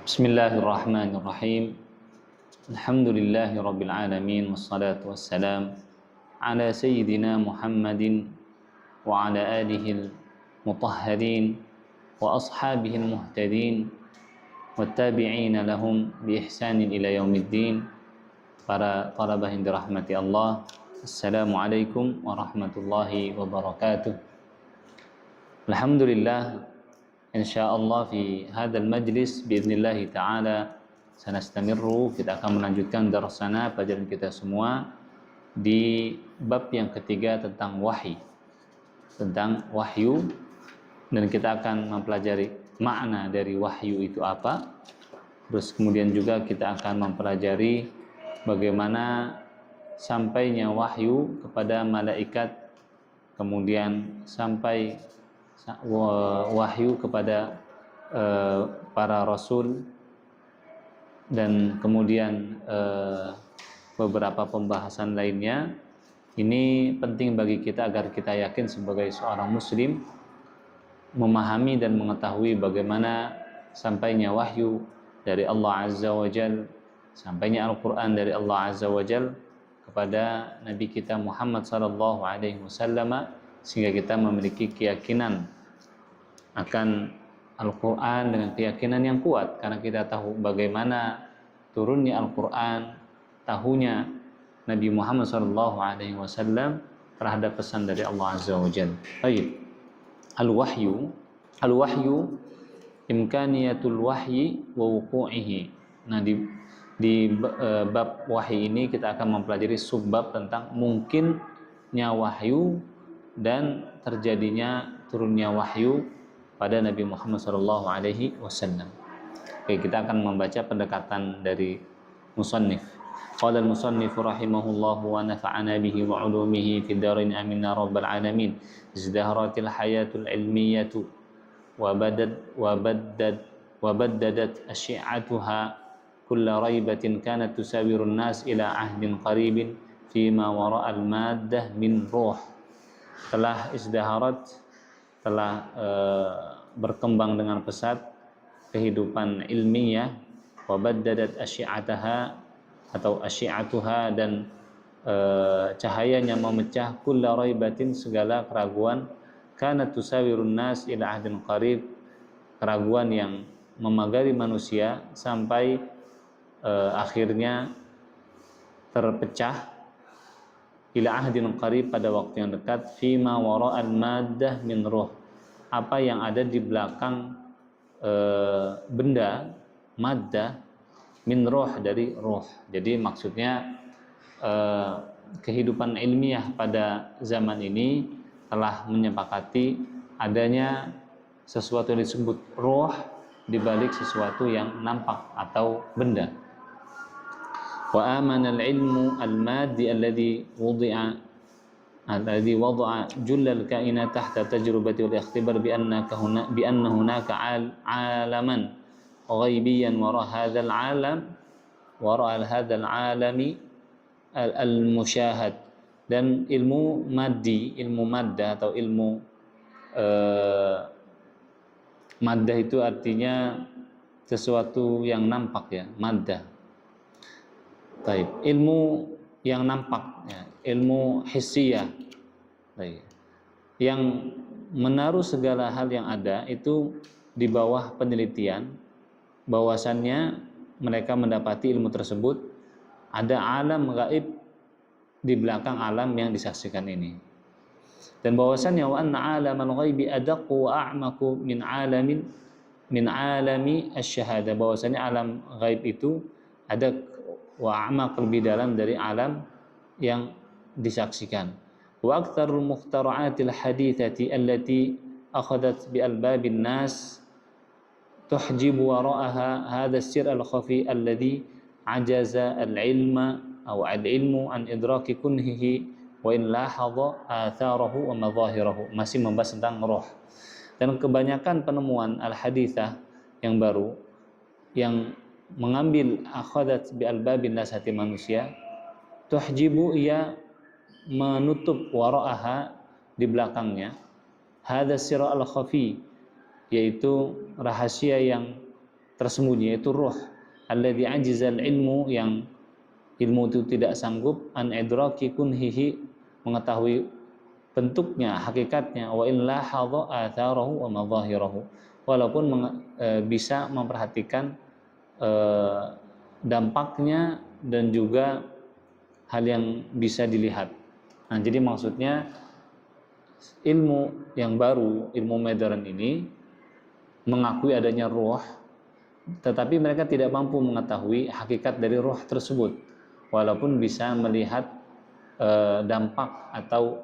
Bismillahirrahmanirrahim. Alhamdulillahi rabbil alamin wassalatu wassalam ala sayyidina Muhammadin wa ala alihi al-mutahharin wa ashabihi al-muhtadin wattabi'ina lahum bi ihsanin ila yaumiddin. Para talabah yang dirahmati Allah, Assalamualaikum warahmatullahi wabarakatuh. Alhamdulillah, insyaallah fi hadzal majlis biidznillah taala sanastamirru, kita akan melanjutkan darsana pelajaran kita semua di bab yang ketiga tentang wahyu, dan kita akan mempelajari makna dari wahyu itu apa. Terus kemudian juga kita akan mempelajari bagaimana sampainya wahyu kepada malaikat, kemudian sampai wahyu kepada para rasul, dan kemudian beberapa pembahasan lainnya. Ini penting bagi kita agar kita yakin sebagai seorang muslim memahami dan mengetahui bagaimana sampainya wahyu dari Allah Azza wa Jal, sampainya Al-Quran dari Allah Azza wa Jal kepada Nabi kita Muhammad sallallahu alaihi wasallam, sehingga kita memiliki keyakinan akan Al-Quran dengan keyakinan yang kuat, karena kita tahu bagaimana turunnya Al-Quran, tahunya Nabi Muhammad sallallahu alaihi wasallam terhadap pesan dari Allah Azza wa Jalla. Baik. Al-wahyu imkaniyatul wahyi wa wuqu'ihi. Nah, di bab wahyi ini kita akan mempelajari subbab tentang mungkinnya wahyu dan terjadinya turunnya wahyu pada Nabi Muhammad sallallahu alaihi wasallam. Oke, kita akan membaca pendekatan dari musannif. Qala al-musannif rahimahullah wa nafa'ana bihi wa 'ulumihi fid darin amin ya rabbal alamin. Izdaharatil hayatul ilmiyatu wa baddadat asyi'atuha kulla raibatin kanat tusawirun nas ila ahdin qaribin fima wara'al maddah min ruh. Telah izdaharat, telah berkembang dengan pesat kehidupan ilmiah, wa baddadat asyi'ataha atau asyi'atuha, dan cahayanya memecah kulla raibatin, segala keraguan, kanat tusawirun nas ila ahdin qarib, keraguan yang memagari manusia sampai akhirnya terpecah ila ahdin qarib, pada waktu yang dekat, fima wara'al maddah min ruh, apa yang ada di belakang benda, maddah, min ruh, dari ruh. Jadi maksudnya kehidupan ilmiah pada zaman ini telah menyepakati adanya sesuatu yang disebut ruh di balik sesuatu yang nampak atau benda. Wa amana al-ilmu al-maddi alladhi wada'a jullal kainat tahta tajrubati wal ikhtibar bi anna hunaka alaman ghaibiyan wara hadzal alami al-musyahad. Dan ilmu maddi, ilmu maddah atau ilmu maddah itu artinya sesuatu yang nampak, ya, maddah. Baik, ilmu yang nampak, ya, ilmu hissiyah, baik, yang menaruh segala hal yang ada itu di bawah penelitian, bahwasannya mereka mendapati ilmu tersebut ada alam gaib di belakang alam yang disaksikan ini, dan bahwasannya wa anna alamal ghaibi adaqqu wa a'maqu min alami asy-syahadah, bahwasannya alam gaib itu ada wa a'maq, lebih dalam dari alam yang disaksikan. Wa aktsarul mukhtara'atil haditsati allati akhadat bi albabin nas tuhjibu wara'aha hadha as-sir al-khafi alladhi ajaza al-ilma aw al-ilmu an idraki kunhihi wa in lahadha atharahu wa madhahirahu. Masih membahas tentang roh. Dan kebanyakan penemuan al-haditsah yang baru yang mengambil akhadat bi albabin nas, hati manusia, tuhjibu, ia menutup, wara'aha, di belakangnya, hadza sirra al-khafi, yaitu rahasia yang tersembunyi, yaitu ruh. Alladzi ajizal ilmu, yang ilmu itu tidak sanggup an idraki kunhihi, mengetahui bentuknya, hakikatnya, wa illa hadha atharahu wa madhahirahu, walaupun bisa memperhatikan dampaknya dan juga hal yang bisa dilihat. Nah, jadi maksudnya ilmu yang baru, ilmu modern ini mengakui adanya ruh, tetapi mereka tidak mampu mengetahui hakikat dari ruh tersebut, walaupun bisa melihat dampak atau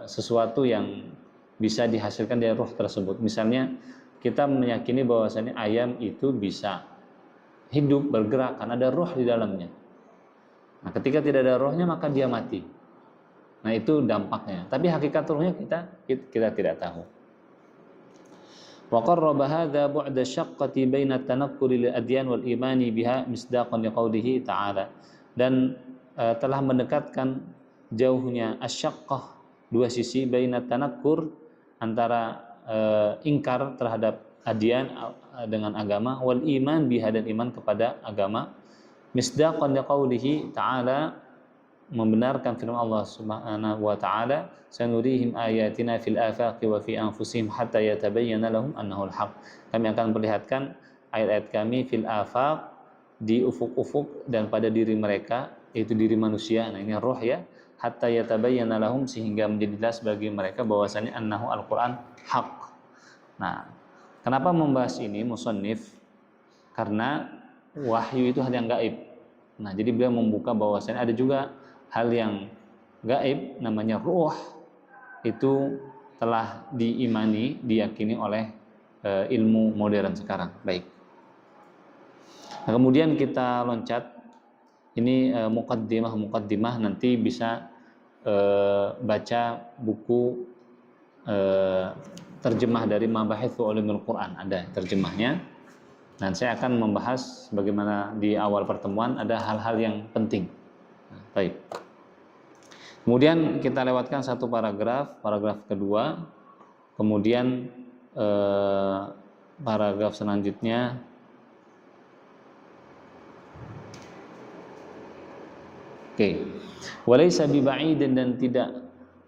sesuatu yang bisa dihasilkan dari ruh tersebut. Misalnya kita meyakini bahwasanya ayam itu bisa hidup, bergerak karena ada ruh di dalamnya. Nah, ketika tidak ada ruhnya maka dia mati. Nah, itu dampaknya. Tapi hakikat ruhnya kita tidak tahu. Wa qarraba hadza bu'da syaqqati baina at-tanakkuri lil adyan wal imani biha misdaqan liqaulihi ta'ala. Dan telah mendekatkan jauhnya asyaqqah, dua sisi, baina tanakkur, antara ingkar terhadap adyan dengan agama, wal iman biha, dan iman kepada agama, misdaqan liqaulihi ta'ala, membenarkan firman Allah Subhanahu wa taala, sanurihim ayatina fil afaqi wa fi anfusihim hatta yatabayyana lahum annahu al-haq. Kami akan perlihatkan ayat-ayat kami fil afaq, di ufuk-ufuk dan pada diri mereka, yaitu diri manusia. Nah, ini ruh ya, hatta yatabayyana lahum, sehingga menjadi jelas bagi mereka bahwasanya annahu al-Qur'an haq. Nah, kenapa membahas ini musannif? Karena wahyu itu hal yang gaib. Nah, jadi beliau membuka bahwasanya ada juga hal yang gaib, namanya ruh, itu telah diimani, diyakini oleh ilmu modern sekarang. Baik. Nah, kemudian kita loncat, ini muqaddimah, nanti bisa baca buku terjemah dari Mabahithu Ulumul Quran, ada terjemahnya. Dan saya akan membahas bagaimana di awal pertemuan ada hal-hal yang penting. Baik. Kemudian kita lewatkan satu paragraf kedua, kemudian paragraf selanjutnya. Oke. Walaysa biba'idin, dan tidak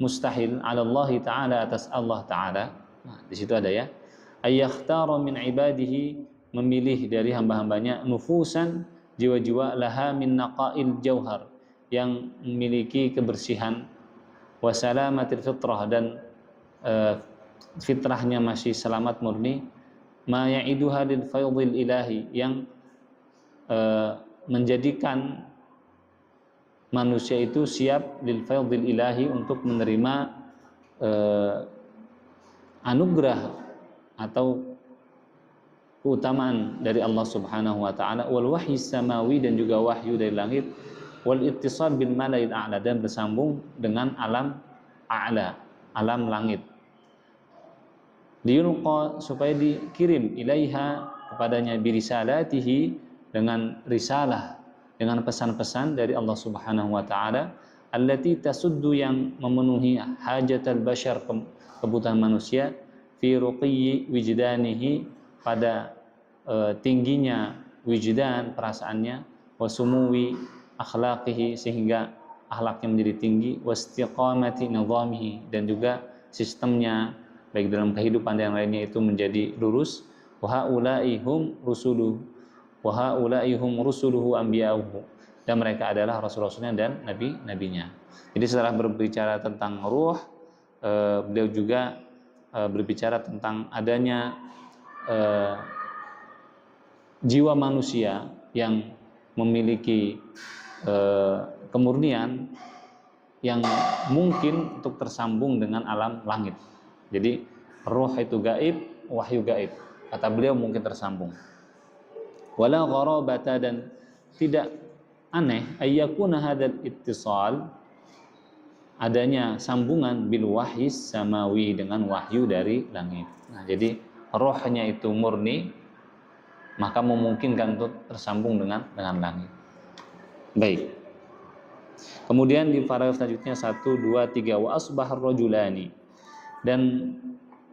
mustahil, 'ala Allah Ta'ala, atas Allah Ta'ala. Nah, di situ ada ya. Ayyakhtaru min ibadihi, memilih dari hamba-hambanya, nufusan, jiwa-jiwa, laha min naqail jauhar, yang memiliki kebersihan, wasalamatil fitrah, dan fitrahnya masih selamat murni, ma ya'iduha lil faydil ilahi, yang menjadikan manusia itu siap lil faydil ilahi, untuk menerima anugerah atau keutamaan dari Allah Subhanahu wa taala, wal wahyi samawi, dan juga wahyu dari langit, wal ittisal bil malail a'la, dan bersambung dengan alam a'la, alam langit, liyulqa, supaya dikirim, ilaiha, kepadanya, birisalatihi, dengan risalah, dengan pesan-pesan dari Allah Subhanahu wa taala, allati tasuddu, yang memenuhi hajatal bashar, kebutuhan manusia, fi ruqiyyi wijdanihi, pada tingginya wijdan, perasaannya, wasumuwi akhlaqihi, sehingga akhlaknya menjadi tinggi, wastiqamati nizamihi, dan juga sistemnya baik dalam kehidupan dan yang lainnya itu menjadi lurus, wa haulaihum rusuluhu, wa haulaihum rusuluhu anbiya'uhu, dan mereka adalah rasul-rasulnya dan nabi-nabinya. Jadi setelah berbicara tentang ruh, beliau juga berbicara tentang adanya jiwa manusia yang memiliki kemurnian yang mungkin untuk tersambung dengan alam langit. Jadi ruh itu gaib, wahyu gaib, kata beliau mungkin tersambung. Wala gharabata, dan tidak aneh, ayyakuna hadzal ittisal, adanya sambungan, bil wahyi samawi, dengan wahyu dari langit. Nah, jadi rohnya itu murni, maka memungkinkan untuk tersambung dengan langit. Baik. Kemudian di paragraf selanjutnya 1, 2, 3, wa asbahar rajulani, dan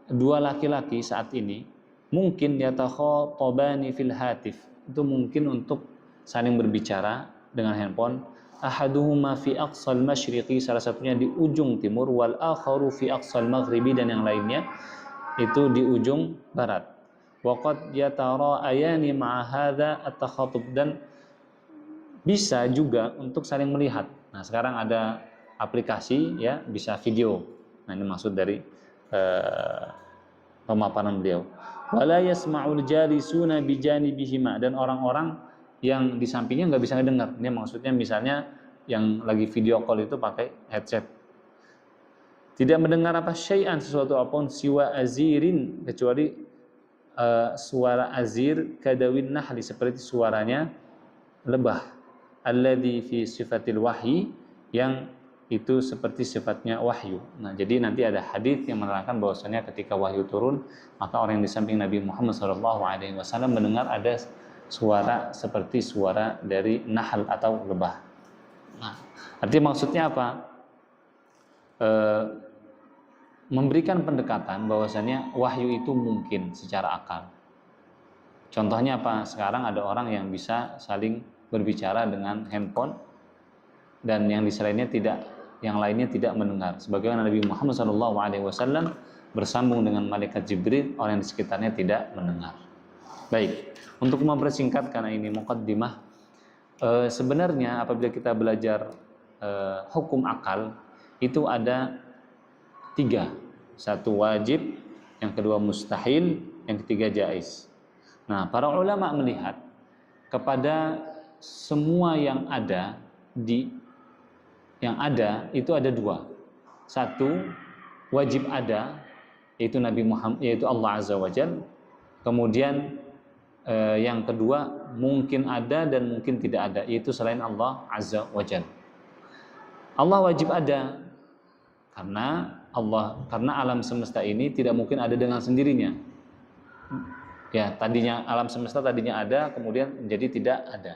dua laki-laki saat ini mungkin yatakhatabani fil hatif, itu mungkin untuk saling berbicara dengan handphone. Ahaduhuma fi aqsal masyriqi, salah satunya di ujung timur, wal akharu fi aqsal maghribi, dan yang lainnya itu di ujung barat. Waqad yatara'ayani ma'a hadza at-takhatub, dan bisa juga untuk saling melihat. Nah, sekarang ada aplikasi ya, bisa video. Nah, ini maksud dari pemaparan beliau. Wala yasma'ul jalisuna bijanibihima, dan orang-orang yang di sampingnya nggak bisa ngedengar. Ini maksudnya misalnya yang lagi video call itu pakai headset. Tidak mendengar apa syai'an, sesuatu apapun, siwa azirin, kecuali suara azir, kadawin nahli, seperti suaranya lebah. Alladzi fi sifatil wahyi, yang itu seperti sifatnya wahyu. Nah, jadi nanti ada hadis yang menerangkan bahwasanya ketika wahyu turun, maka orang yang di samping Nabi Muhammad SAW mendengar ada suara seperti suara dari nahl atau lebah. Nah, artinya maksudnya apa? Memberikan pendekatan bahwasanya wahyu itu mungkin secara akal. Contohnya apa? Sekarang ada orang yang bisa saling berbicara dengan handphone dan yang lainnya tidak mendengar. Sebagaimana Nabi Muhammad SAW bersambung dengan malaikat Jibril, orang yang di sekitarnya tidak mendengar. Baik, untuk mempersingkat karena ini muqaddimah, sebenarnya apabila kita belajar hukum akal itu ada 3. Satu wajib, yang kedua mustahil, yang ketiga jaiz. Nah, para ulama melihat kepada semua yang ada itu ada 2. Satu, wajib ada, yaitu Nabi Muhammad, yaitu Allah Azza wa Jalla. Kemudian yang kedua, mungkin ada dan mungkin tidak ada, yaitu selain Allah Azza wa Jalla. Allah wajib ada karena alam semesta ini tidak mungkin ada dengan sendirinya. Ya, alam semesta tadinya ada, kemudian menjadi tidak ada.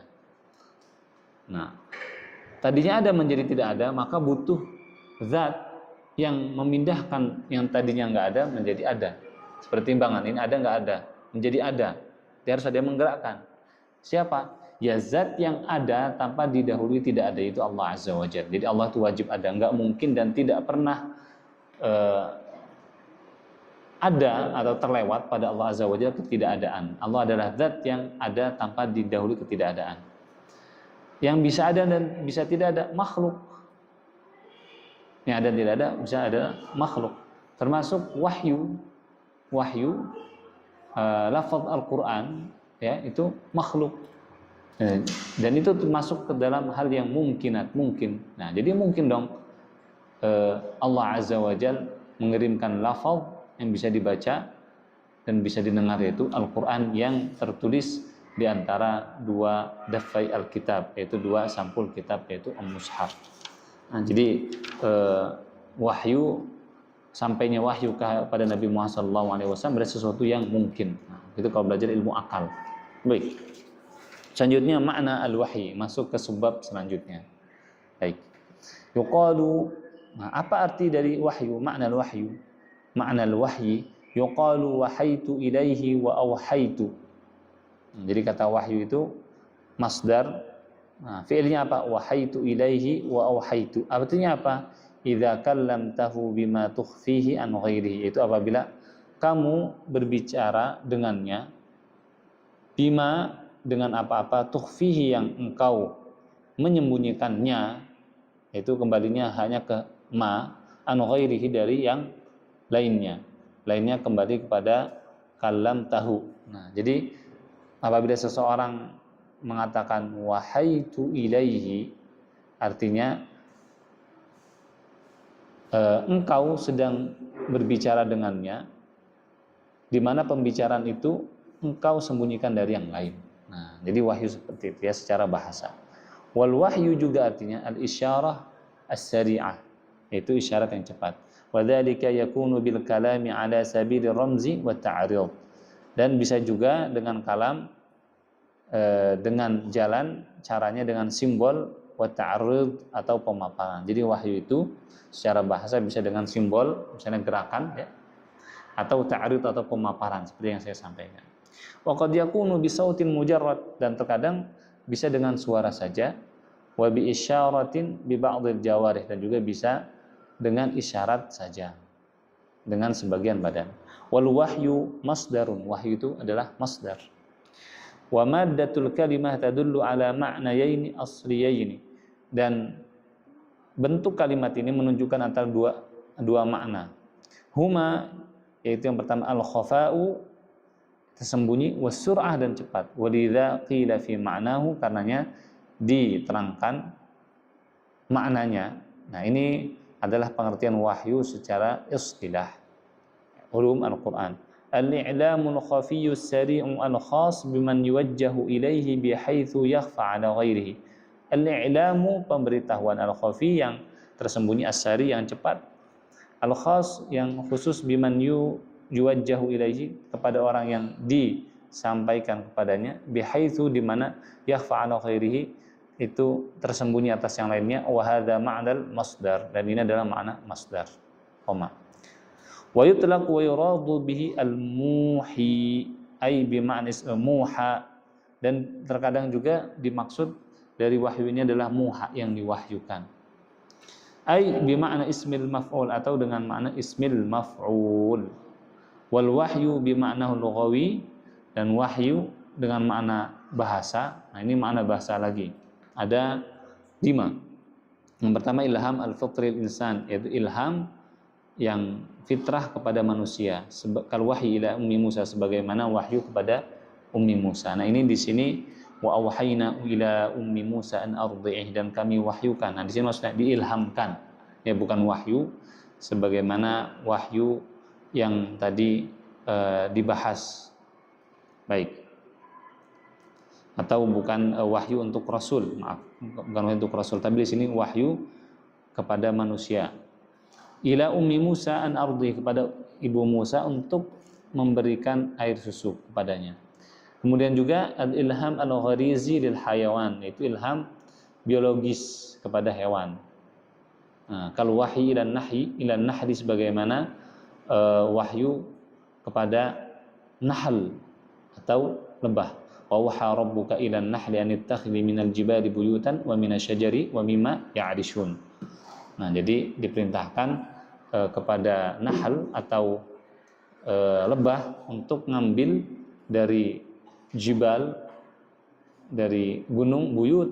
Nah, tadinya ada menjadi tidak ada, maka butuh zat yang memindahkan yang tadinya nggak ada menjadi ada. Seperti timbangan, ini ada nggak ada, menjadi ada. Dia harus ada yang menggerakkan. Siapa? Ya zat yang ada tanpa didahului tidak ada, itu Allah Azza wa Jalla. Jadi Allah itu wajib ada, nggak mungkin dan tidak pernah ada atau terlewat pada Allah Azza wa Jalla ketidakadaan. Allah adalah zat yang ada tanpa didahului ketidakadaan. Yang bisa ada dan bisa tidak ada makhluk. Yang ada dan tidak ada bisa ada makhluk. Termasuk wahyu, lafaz Al-Quran, ya, itu makhluk. Dan itu masuk ke dalam hal yang mungkin. Nah, jadi mungkin dong Allah Azza wa Jalla mengirimkan lafaz yang bisa dibaca dan bisa didengar, yaitu Al-Quran yang tertulis di antara 2 dafai Alkitab, yaitu 2 sampul kitab, yaitu Al-Mushaf. Nah, jadi sampainya wahyu kepada Nabi Muhammad SAW berarti sesuatu yang mungkin. Nah, itu kalau belajar ilmu akal. Baik. Selanjutnya makna al-wahyi, masuk ke sebab selanjutnya. Baik. Yuqalu, nah, apa arti dari wahyu? Makna al-wahyu. Makna al-wahyi yuqalu wahaitu ilaihi wa awhaitu. Jadi kata wahyu itu masdar. Nah, fi'ilnya apa? Wahaitu ilaihi wa awhaitu. Artinya apa? Idza kallamtahu bima tukhfihi an ghairihi. Itu apabila kamu berbicara dengannya bima, dengan apa-apa, tukhfihi, yang engkau menyembunyikannya, itu kembalinya hanya ke ma, an ghairihi, dari yang lainnya kembali kepada kalam tahu. Nah, jadi apabila seseorang mengatakan wahaitu ilaihi, artinya engkau sedang berbicara dengannya, di mana pembicaraan itu engkau sembunyikan dari yang lain. Nah, jadi wahyu seperti itu ya secara bahasa. Wal wahyu juga artinya al-isyarah as-sari'ah, yaitu isyarat yang cepat. Wadzalika yakunu bil kalami ala sabili ramzi wa ta'rid. Dan bisa juga dengan kalam, dengan jalan, caranya dengan simbol, wa ta'rid, atau pemaparan. Jadi wahyu itu secara bahasa bisa dengan simbol, misalnya gerakan, ya. atau ta'rid atau pemaparan seperti yang saya sampaikan. Wa qad yakunu bi sautin mujarrad, dan terkadang bisa dengan suara saja, wa bi isyaratin bi ba'dil jawarih, dan juga bisa dengan isyarat saja dengan sebagian badan. Wal wahyu masdarun, wahyu itu adalah masdar. Wa maddatul kalimah tadullu ala ma'nayaini asliyaini, dan bentuk kalimat ini menunjukkan antara dua makna. Huma, yaitu yang pertama al-khafa'u, tersembunyi, was-sur'ah, dan cepat. Walidza qila fi ma'nahu, karenanya diterangkan maknanya. Nah, ini adalah pengertian wahyu secara istilah ulum Al-Qur'an. Al-i'lamul khafiyyus sari'u al-khas biman yuwajjahu ilaihi bihaitsu yakhfa 'ala ghairihi. Al-i'lamu, pemberitahuan, al-khafi, yang tersembunyi, as-sari, yang cepat, al-khas, yang khusus, biman yuwajjahu ilaihi, kepada orang yang disampaikan kepadanya, bihaitsu, di mana, yakhfa 'ala ghairihi, itu tersembunyi atas yang lainnya. Wa hadza ma'nal masdar, dan ini adalah makna masdar. Wa yutlaq wa yuradu bihi al-muhi, ay bi ma'nis muha, dan terkadang juga dimaksud dari wahyu ini adalah muha, yang diwahyukan. Ay bi makna ismil maf'ul, atau dengan makna ismil maf'ul. Wal wahyu bi makna lughawi, dan wahyu dengan makna bahasa. Nah, ini makna bahasa lagi. Ada 5. Yang pertama ilham al-fitril insan, yaitu ilham yang fitrah kepada manusia. Kal wahyi ila ummi Musa, sebagaimana wahyu kepada ummi Musa. Nah, ini di sini wa awhayna ila ummi Musa an ardhi'ih, dan kami wahyukan. Nah, di sini maksudnya diilhamkan. Ya, bukan wahyu sebagaimana wahyu yang tadi dibahas. Baik. Atau bukan wahyu untuk rasul, maaf, bukan wahyu untuk rasul, tapi di sini wahyu kepada manusia. Ila ummi Musa an ardi, kepada ibu Musa untuk memberikan air susu kepadanya. Kemudian juga al-ilham al-gharizi lil hayawan, yaitu ilham biologis kepada hewan. Nah, kalau wahyi ilan nahli, sebagaimana wahyu kepada nahl atau lebah. Wa waha rabbuka ilan nahli an ittakhidhi minal jibali buyutan wa minasyajari wa mimma ya'rishun. Nah, jadi diperintahkan kepada nahl atau lebah untuk ngambil dari jibal, dari gunung, buyut,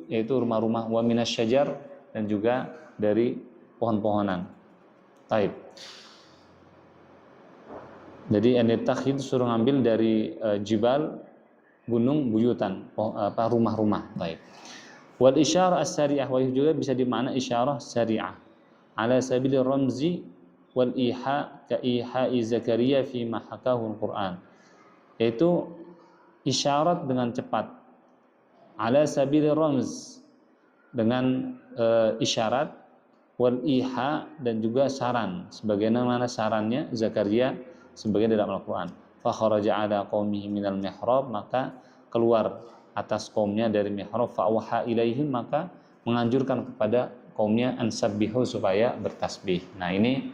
yaitu rumah-rumah, wa minasyajar, dan juga dari pohon-pohonan. Taib. Jadi an-takhid suruh ngambil dari jibal, gunung, buyutan, rumah-rumah. Taib. Wal isyarah as-sari'ah, wahyu juga bisa dimakna isyarah syari'ah. Ala sabil ramzi wal iha ka ihai Zakaria fi ma hakahu al-Qur'an. Yaitu isyarat dengan cepat. Ala sabil ramz, dengan isyarat, wal iha, dan juga saran, sebagaimana sarannya Zakaria sebagian dalam Al-Qur'an. Fa kharaja ala qaumihi minal mihrab, maka keluar atas kaumnya dari mihrab. Fa waha ilaihim, maka menganjurkan kepada kaumnya ansabbihu, supaya bertasbih. Nah, ini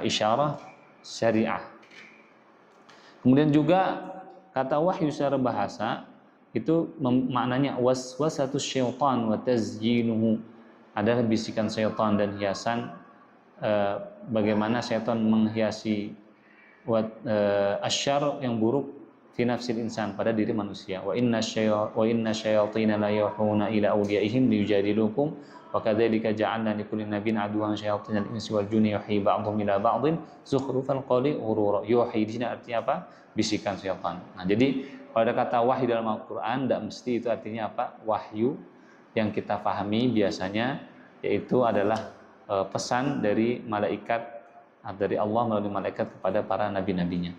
isyarah syariah. Kemudian juga kata wahyu secara bahasa itu maknanya waswasatus syaitan wa tazyinuhu, adalah bisikan syaitan dan hiasan, bagaimana syaitan menghiasi asyar, yang buruk, fi nafsil insan, pada diri manusia. Wa inna syayatina la yuhuna ila awliyaihim liyujadilukum wa kadzalika ja'alna likulli nabiyyin aduwwan syayatinal insi wal jinni yuhi ba'dhum ila ba'dhin zukhrufal qawli ghurura. Yuhi di sini artinya apa? Bisikan syaitan. Nah, jadi kalau ada kata wahyu dalam Al-Qur'an, tidak mesti itu artinya apa? Wahyu. Yang kita pahami biasanya yaitu adalah pesan dari malaikat, dari Allah melalui malaikat kepada para nabi-nabinya.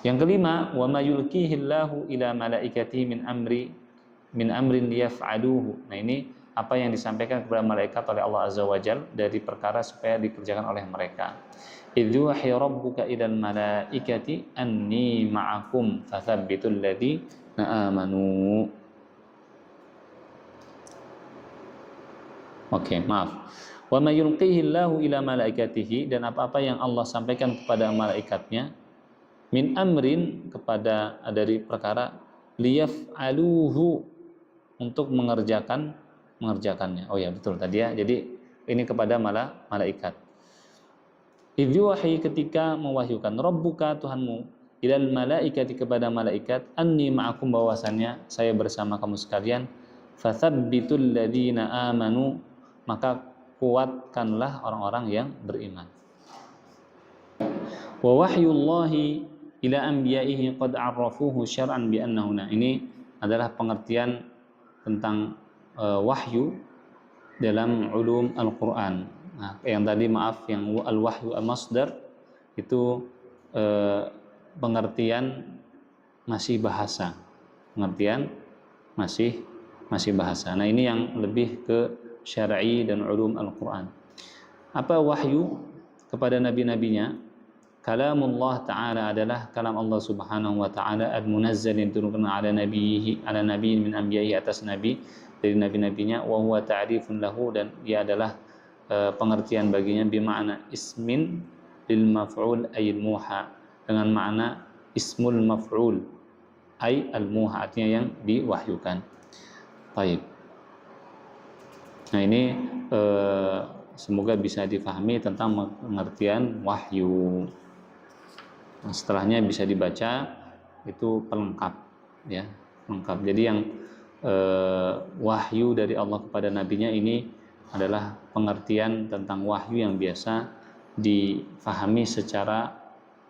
Yang kelima, wa ma yulkihillahu ila malaikatihi min amrin liyaf'aluhu. Nah, ini apa yang disampaikan kepada malaikat oleh Allah Azza wa Jalla dari perkara supaya dikerjakan oleh mereka. Idzu wahi rabbuka ilal malaikati anni ma'akum fathabbitul ladzina amanu. Oke, maaf. Wa may yulqihi Allahu ila malaikatihi, dan apa-apa yang Allah sampaikan kepada malaikatnya, min amrin, kepada dari perkara, liyaf'aluhu, untuk mengerjakannya. Oh ya, betul tadi ya. Jadi ini kepada malaikat. Idh yuwahi, ketika mewahyukan, rabbuka, Tuhanmu, ilal malaikati, kepada malaikat, anni ma'akum, bahwasannya saya bersama kamu sekalian, fathabbitul ladzina amanu, maka kuatkanlah orang-orang yang beriman. Wa wahyullahi ila anbiya'ihi qad arrafuhu syar'an bi annahu, ini adalah pengertian tentang wahyu dalam ulum Al-Qur'an. Nah, yang tadi maaf, yang al-wahyu al-masdar itu pengertian masih bahasa. Pengertian masih bahasa. Nah, ini yang lebih ke syar'i dan ulum Al-Qur'an. Apa wahyu kepada nabi-nabinya? Kalamullah Ta'ala adalah kalam Allah Subhanahu wa Ta'ala, al-munazzal, yang diturunkan ala nabiyyin min anbiya'i, atas nabi dari nabi-nabinya, wa huwa ta'rifun lahu, dan dia adalah pengertian baginya, bima'na ismin lil maf'ul ay al-muha, dengan makna ismul maf'ul ay al-muha, artinya yang diwahyukan. Baik. Nah, ini semoga bisa difahami tentang pengertian wahyu. Nah, setelahnya bisa dibaca, itu pelengkap ya, lengkap. Jadi yang wahyu dari Allah kepada nabinya ini adalah pengertian tentang wahyu yang biasa difahami secara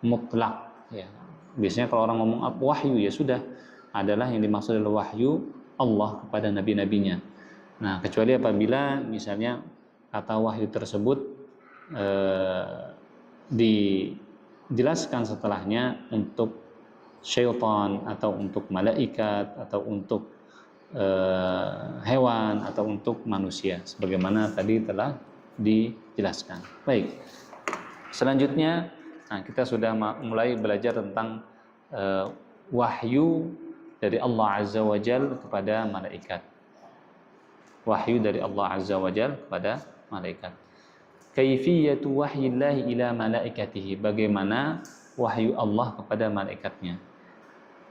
mutlak ya. Biasanya kalau orang ngomong wahyu, ya sudah, adalah yang dimaksud adalah wahyu Allah kepada nabi-nabinya. Nah, kecuali apabila misalnya kata wahyu tersebut dijelaskan setelahnya untuk syaitan, atau untuk malaikat, atau untuk hewan, atau untuk manusia, sebagaimana tadi telah dijelaskan. Baik, selanjutnya, nah, kita sudah mulai belajar tentang wahyu dari Allah Azza wa Jalla kepada malaikat. Wahyu dari Allah Azza wa Jalla kepada malaikat. Kaifiyatu wahyillahi ila malaikatihi, bagaimana wahyu Allah kepada malaikatnya.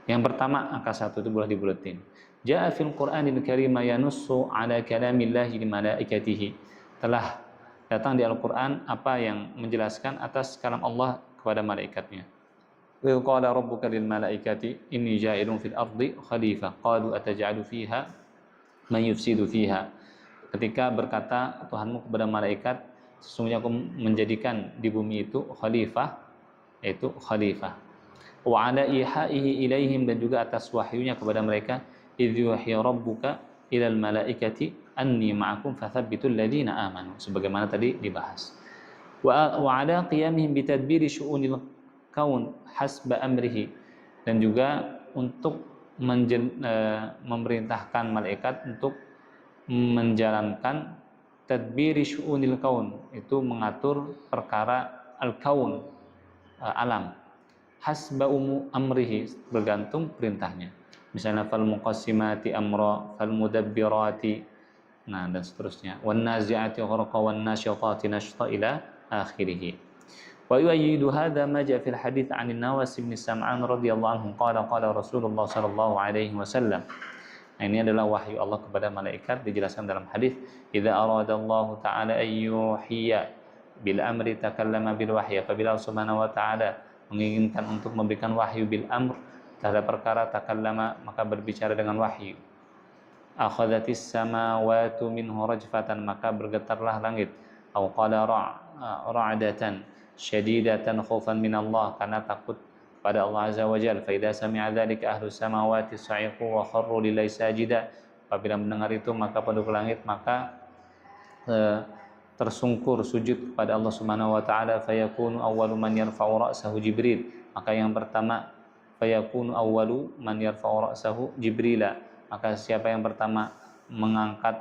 Yang pertama, angka 1 itu boleh dibuletin. Ja'a fil Qur'anil Karim yanussu ala kalamillahi li malaikatihi. Telah datang di Al-Qur'an apa yang menjelaskan atas kalam Allah kepada malaikatnya. Wa qala rabbuka lil malaikati inni ja'ilun fil ardi khalifah qalu ataj'alu fiha man yufsidu fiha. Ketika berkata Tuhanmu kepada malaikat, sesungguhnya aku menjadikan di bumi itu khalifah, yaitu khalifah. Wa ala ihaihi ilaihim, dan juga atas wahyunya kepada mereka, idh yuhi rabbuka ilal malaikati anni ma'akum fathabbitul ladzina amanu, sebagaimana tadi dibahas. Wa ala qiyamihim bitadbiri syu'unil kaun hasba amrihi, dan juga untuk memerintahkan malaikat untuk menjalankan tadbiri syu'unil kaun, itu mengatur perkara al-kaun, alam, hasba amrihi, bergantung perintahnya. Misalnya fal muqassimati amra, fal mudabbirati, nah, dan seterusnya, wan nazi'ati gharqa wan nasyitati nashta ila akhirih. Wa yu'ayyidu hadza ma ja'a fil hadits 'anil Nawas bin Sam'an radhiyallahu anhu qala Rasulullah sallallahu alaihi wasallam. Nah, ini adalah wahyu Allah kepada malaikat, dijelaskan dalam hadis, idza aradallahu ta'ala ayyuhiya bil amri takallama bil wahyi, apabila Allah Subhanahu wa ta'ala menginginkan untuk memberikan wahyu bil amr, terhadap perkara, takallama, maka berbicara dengan wahyu. Akhadhatis samawati minhu rajfatan, maka bergetarlah langit. Au qala ra'datan syadidatan khaufan min Allah, karena takut pada Allah Azza wa Jalla. Fa idza sami'a dzalika ahlus samawati sa'iqu wa kharru lillahi sajida, apabila mendengar itu maka penduduk langit maka tersungkur sujud kepada Allah Subhanahu wa taala. Fayakunu awwalu man yarfa'u ra'sahu Jibril, maka yang pertama, fayakunu awwalu man yarfa'u ra'sahu Jibrila, maka siapa yang pertama mengangkat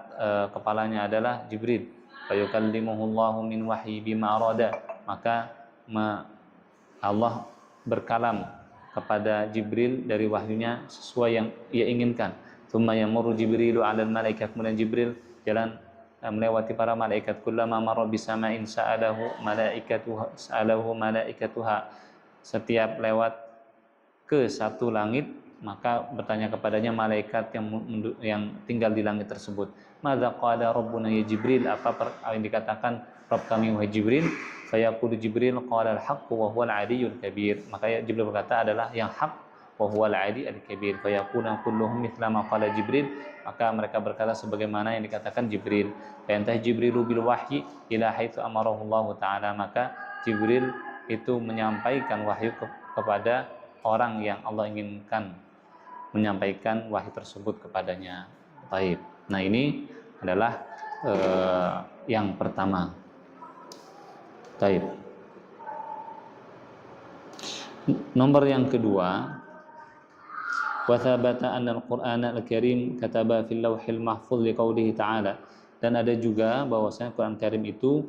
kepalanya adalah Jibril. Fayukallimuhullahu min wahyi bima arada, maka Allah berkalam kepada Jibril dari wahyunya sesuai yang ia inginkan. Tsumma yamurru Jibrilu 'alal malaikat, kemudian Jibril jalan melewati para malaikat. Kullama marra bisama'in sa'alahu malaikatuha. Setiap lewat ke satu langit, maka bertanya kepadanya malaikat yang tinggal di langit tersebut. Madza qala rabbuna ya Jibril? Apa yang dikatakan Rabb kami wahai Jibril? Fayaqulu Jibril qala al-haqq wa huwa al-'aliyyul kabir. Maka Jibril berkata adalah yang hak wa huwa al-'ali al-kabir. Fayaqulu kulluhum mithla ma qala Jibril. Maka mereka berkata sebagaimana yang dikatakan Jibril. Fayantah Jibrilu bil wahyi ila haitsu amarahu Allah taala. Maka Jibril itu menyampaikan wahyu kepada orang yang Allah inginkan menyampaikan wahyu tersebut kepadanya. Baik. Nah, ini adalah yang pertama. Baik. Nomor yang kedua, wa thabata anna al-Qur'ana al-Karim kataba fil Lauhil Mahfuz liqaulihi ta'ala. Dan ada juga bahwasanya Quran Karim itu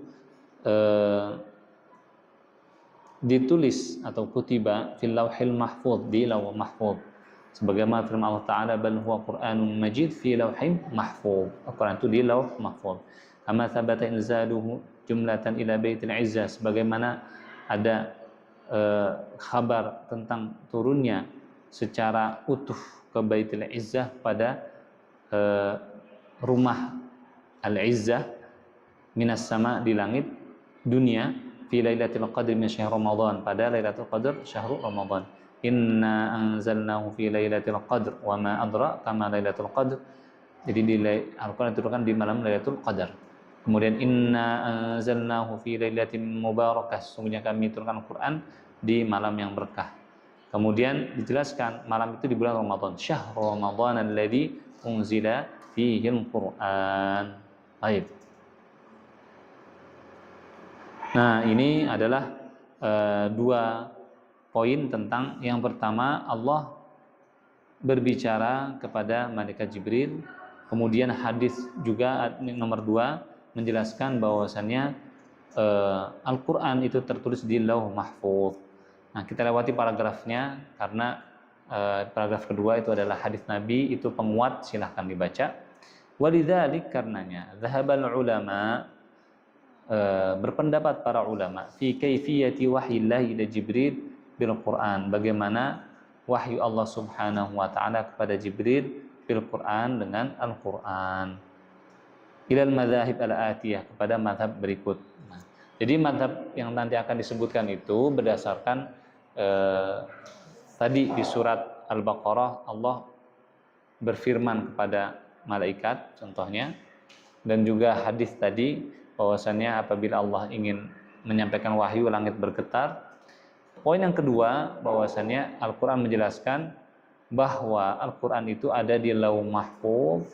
ditulis atau kutiba fil Lauhil Mahfuz, di Lauh Mahfuz. Sebagaimana firman Allah Ta'ala, bal huwa Qur'anun Majid fi Lauhin Mahfuz. Al-Quran itu di Lauh Mahfuz. Kama thabata inzaluhu jumlatan ila Baitil Izzah. Sebagaimana ada kabar tentang turunnya secara utuh ke Baitul Izzah pada rumah Al-Izzah minas sama, di langit dunia, fi Lailatul Qadr min syahr Ramadan, pada Lailatul Qadr syahrul Ramadan. Inna anzalnahu fi Lailatul Qadr wa ma adraka ma Lailatul Qadr. Jadi di Al-Qur'an diturunkan di malam Lailatul Qadar. Kemudian inna anzalnahu fi lailatin mubarakah, sungguhnya kami turunkan Al-Qur'an di malam yang berkah. Kemudian dijelaskan malam itu di bulan Ramadan, syahrul Ramadan alladzi unzila fihi al-Qur'an. Baik. Nah, ini adalah dua poin tentang yang pertama, Allah berbicara kepada malaikat Jibril. Kemudian hadis juga nomor 2 menjelaskan bahwasannya Al-Quran itu tertulis di Lauh Mahfuz. Nah, kita lewati paragrafnya karena paragraf kedua itu adalah hadis Nabi, itu penguat, silahkan dibaca. Walidzalik, karenanya zahabal ulama, berpendapat para ulama, fi kaifiyati wahyillahi ila Jibril bil Quran, bagaimana wahyu Allah Subhanahu wa taala kepada Jibril bil Quran, dengan Al-Quran. Ilal madzahib al-atiyah, kepada mazhab berikut. Nah, jadi mazhab yang nanti akan disebutkan itu berdasarkan tadi di surat Al-Baqarah Allah berfirman kepada malaikat contohnya, dan juga hadis tadi bahwasannya apabila Allah ingin menyampaikan wahyu langit bergetar. Poin yang kedua bahwasannya Al-Quran menjelaskan bahwa Al-Quran itu ada di Lauh Mahfuz.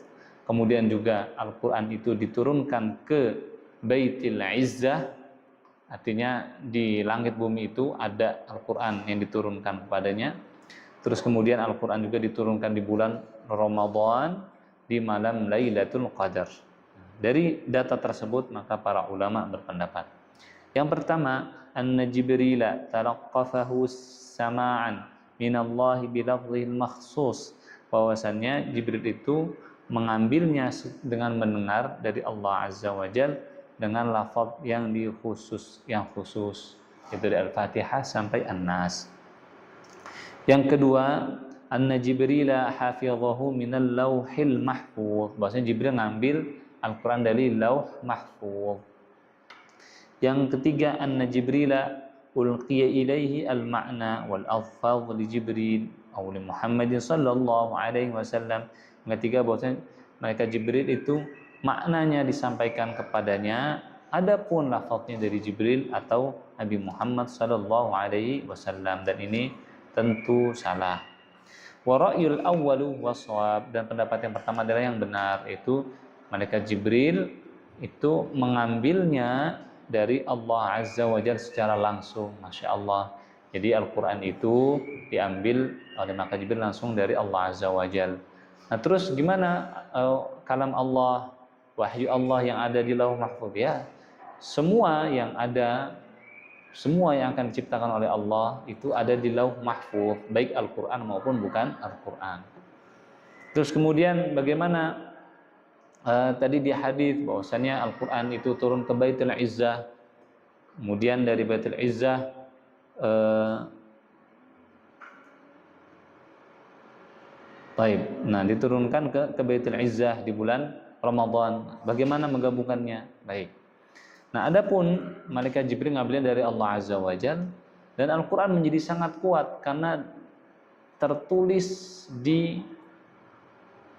Kemudian juga Al-Quran itu diturunkan ke Baitil Izzah, artinya di langit bumi itu ada Al-Quran yang diturunkan kepadanya. Terus kemudian Al-Quran juga diturunkan di bulan Ramadan, di malam Lailatul Qadar. Dari data tersebut maka para ulama berpendapat. Yang pertama, anna Jibril talaqqafahu sama'an minallahi bilafzil makhsus, bahwasannya Jibril itu mengambilnya dengan mendengar dari Allah Azza wa Jal dengan lafaz yang khusus, itu dari Al-Fatihah sampai An-Nas. Yang kedua, anna Jibril hafizahu minal Lauhil Mahfuz, bahwasanya Jibril ngambil Al-Quran dari Lauh Mahfuz. Yang ketiga, anna Jibril ulqiya ilaihi al-ma'na wal alfaz li Jibril aw li Muhammad sallallahu alaihi wasallam. Yang ketiga, bahwasanya malaikat Jibril itu maknanya disampaikan kepadanya, adapun lafaznya dari Jibril atau Nabi Muhammad sallallahu alaihi wasallam, dan ini tentu salah. Wa ra'yul awwalu waswab, dan pendapat yang pertama adalah yang benar, itu malaikat Jibril itu mengambilnya dari Allah Azza wa Jalla secara langsung. Masya Allah. Jadi Al-Quran itu diambil oleh malaikat Jibril langsung dari Allah Azza wa Jalla. Nah, terus gimana kalam Allah, wahyu Allah yang ada di Lauh Mahfuz? Ya, semua yang ada, semua yang akan diciptakan oleh Allah itu ada di Lauh Mahfuz, baik Al-Quran maupun bukan Al-Quran. Terus kemudian bagaimana tadi di hadis bahwasanya Al-Qur'an itu turun ke Baitul Izzah, kemudian dari Baitul Izzah nah diturunkan ke Baitul Izzah di bulan Ramadan. Bagaimana menggabungkannya? Baik. Nah, adapun malaikat Jibril ngambilnya dari Allah Azza wa Jalla, dan Al-Qur'an menjadi sangat kuat karena tertulis di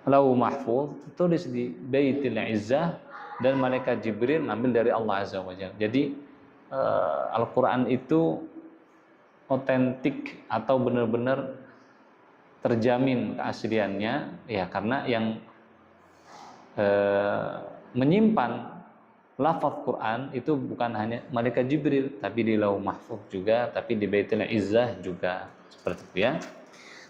Lauh Mahfuz, tertulis di Baitul Izzah, dan malaikat Jibril ngambil dari Allah Azza wa Jalla. Jadi Al-Qur'an itu otentik atau benar-benar terjamin keasliannya ya, karena yang menyimpan lafaz Quran itu bukan hanya malaikat Jibril, tapi di Lauh Mahfuz juga, tapi di Baitul Izzah juga, seperti itu ya.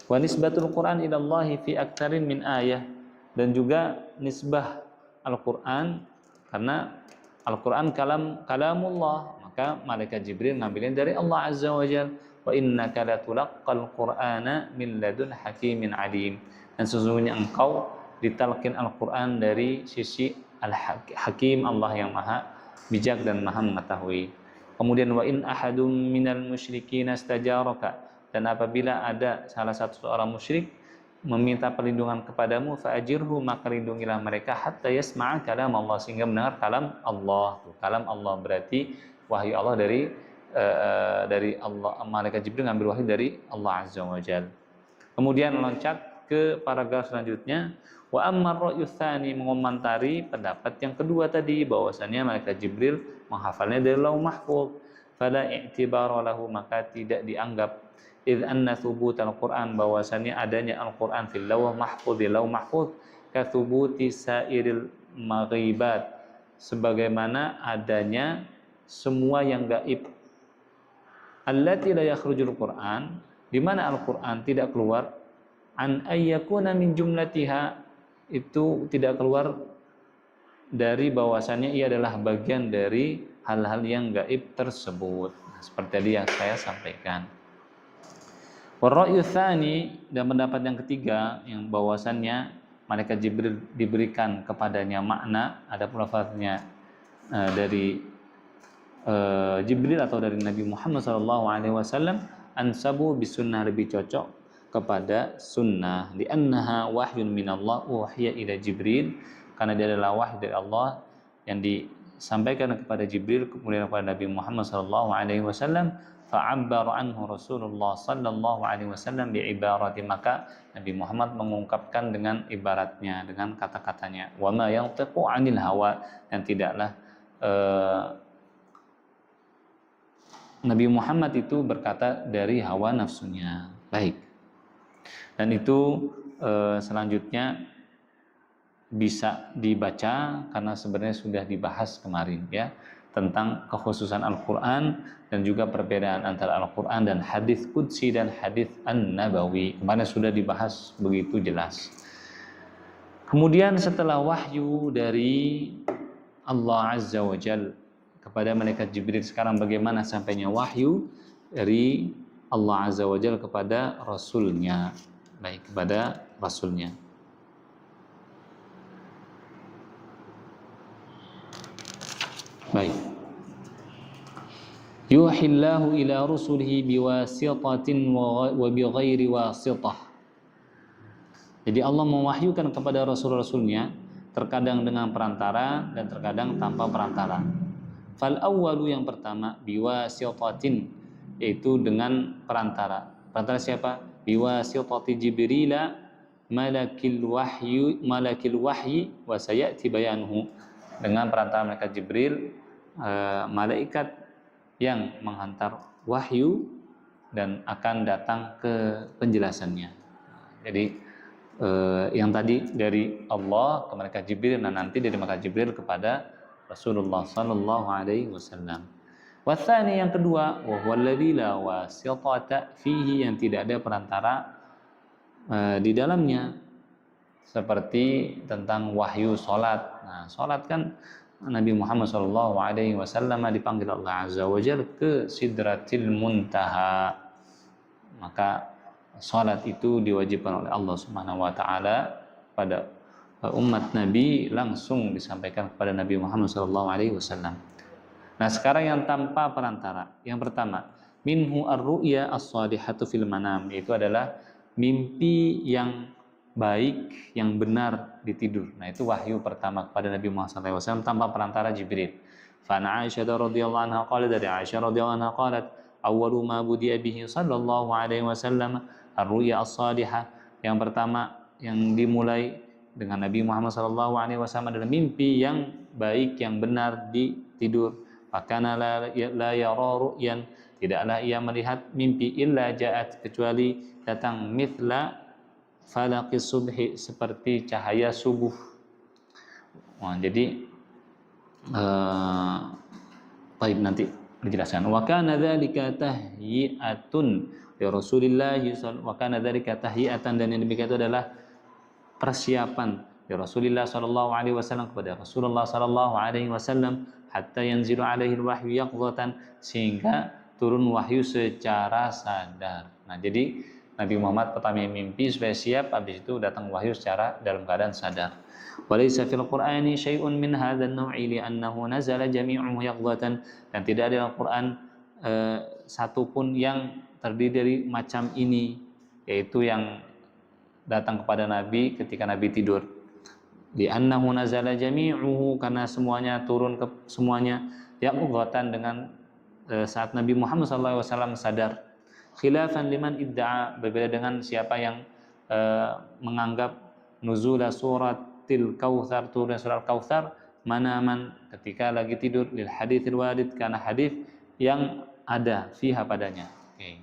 Wa nisbatul Quran ila Allah fi aktsarin min ayah, dan juga nisbah Al-Qur'an, karena Al-Qur'an kalamullah, maka malaikat Jibril ngambilnya dari Allah Azza wa Jalla. Wa innaka latulaqqal Qur'ana min ladun hakimin alim, dan sesungguhnya engkau ditalqin Al-Qur'an dari sisi Al-Hakim, Allah yang maha bijak dan maha mengetahui. Kemudian wa in ahadum minal musyrikin istajaraka, dan apabila ada salah satu seorang musyrik meminta perlindungan kepadamu, fa'ajirhu, maka lindungilah mereka, hatta yasma'a kalam Allah, sehingga mendengar kalam Allah. Kalam Allah berarti wahyu Allah dari Allah. Malaikat Jibril ngambil wahyu dari Allah Azza wa Jalla. Kemudian loncat ke paragraf selanjutnya, wa ammar ra'yu tsani, mengomentari pendapat yang kedua tadi bahwasannya malaikat Jibril menghafalnya dari Lauh Mahfuz. Fala i'tibara lahu, maka tidak dianggap, idz anna thubutal Qur'an, bahwasannya adanya Al-Qur'an fil Lauh Mahfuz, di Lauh Mahfuz, ka thubuti sairil maghibat, sebagaimana adanya semua yang gaib. Allati la yakhrujul Qur'an, di mana Al-Qur'an tidak keluar, an ayyakuna min jumlatiha, itu tidak keluar dari bahwasannya ia adalah bagian dari hal-hal yang gaib tersebut. Seperti tadi yang saya sampaikan. Warra'yu tsani, dan pendapat yang ketiga, yang bahwasannya malaikat Jibril diberikan kepadanya makna, ada lafaznya dari Jibril atau dari Nabi Muhammad SAW, ansabu bisunnah, lebih cocok kepada sunnah, li'annaha wahyun minallah wahya ila Jibril, karena dia adalah wahyu dari Allah yang disampaikan kepada Jibril kemudian kepada Nabi Muhammad SAW. Fa'abbar anhu Rasulullah sallallahu alaihi wasallam bi'ibarati, maka Nabi Muhammad mengungkapkan dengan ibaratnya, dengan kata-katanya. Wa ma yantiqu 'anil hawa, dan tidaklah Nabi Muhammad itu berkata dari hawa nafsunya. Baik. Dan itu selanjutnya bisa dibaca karena sebenarnya sudah dibahas kemarin ya, tentang kekhususan Al-Qur'an dan juga perbedaan antara Al-Qur'an dan hadis qudsi dan hadis an-nabawi. Kemarin sudah dibahas begitu jelas. Kemudian setelah wahyu dari Allah Azza wa Jalla kepada malaikat Jibril, sekarang bagaimana sampainya wahyu dari Allah Azza wa Jalla kepada Rasulnya. Baik, kepada Rasulnya. Baik. Yuhillahu ila rusulihi biwasitatin wa bighairi wasitah. Jadi Allah mewahyukan kepada Rasul-Rasulnya terkadang dengan perantara dan terkadang tanpa perantara. Fal awwalu, yang pertama, biwasitatin, yaitu dengan perantara. Perantara siapa? Biwasitati Jibrila malakil wahyi wa sayati bayanuhu, dengan perantara malaikat Jibril, malaikat yang menghantar wahyu, dan akan datang ke penjelasannya. Jadi yang tadi dari Allah ke malaikat Jibril, dan nanti dari malaikat Jibril kepada Rasulullah sallallahu alaihi wasallam. Watsani, yang kedua, wa huwa alladzi la wasitata fihi, yang tidak ada perantara di dalamnya, seperti tentang wahyu salat. Nah, salat kan Nabi Muhammad sallallahu alaihi wasallam dipanggil Allah Azza wa Jalla ke Sidratil Muntaha. Maka salat itu diwajibkan oleh Allah Subhanahu wa taala pada umat Nabi langsung disampaikan kepada Nabi Muhammad SAW. Nah, sekarang yang tanpa perantara. Yang pertama, minhu ar-ru'ya as-salihatu fil manam, itu adalah mimpi yang baik, yang benar di tidur. Nah, itu wahyu pertama kepada Nabi Muhammad SAW tanpa perantara Jibril. Fa Aisyah radhiyallahu anha qalat, dari Aisyah radhiyallahu anha qalat, awwalu ma budi'a bihi sallallahu alaihi wasallam ar-ru'ya as-salihah. Yang pertama yang dimulai dengan Nabi Muhammad SAW adalah mimpi yang baik, yang benar di tidur. Fakana la yara ru'yan, tidaklah ia melihat mimpi illa ja'at, kecuali datang mithla falaqis subhi, seperti cahaya subuh. Nah, jadi baik, nanti dijelaskan. Wa kana dzalika tahyi'atun li Rasulillah wa kana dzalika tahyi'atan, dan yang demikian itu adalah persiapan ya Rasulullah sallallahu alaihi wasallam kepada Rasulullah sallallahu alaihi wasallam, hatta yanzilu alaihi wahyu yaqdhatan, sehingga turun wahyu secara sadar. Nah, jadi Nabi Muhammad pertama mimpi supaya siap, habis itu datang wahyu secara dalam keadaan sadar. Walaysa fil Qur'ani syai'un min hadzal naw'i li'annahu nazala jami'uhu yaqdhatan, dan tidak ada dalam Quran satu pun yang terdiri dari macam ini, yaitu yang datang kepada Nabi ketika Nabi tidur. Di annahu nazala jami'uhu, karena semuanya turun ke semuanya yaqdhatan, dengan saat Nabi Muhammad SAW sadar. Khilafan liman idda'a, berbeda dengan siapa yang menganggap nuzula suratil kautsar, turun surat kautsar, manaman, ketika lagi tidur, lil haditsil warid, karena hadis yang ada fiha padanya. Okay.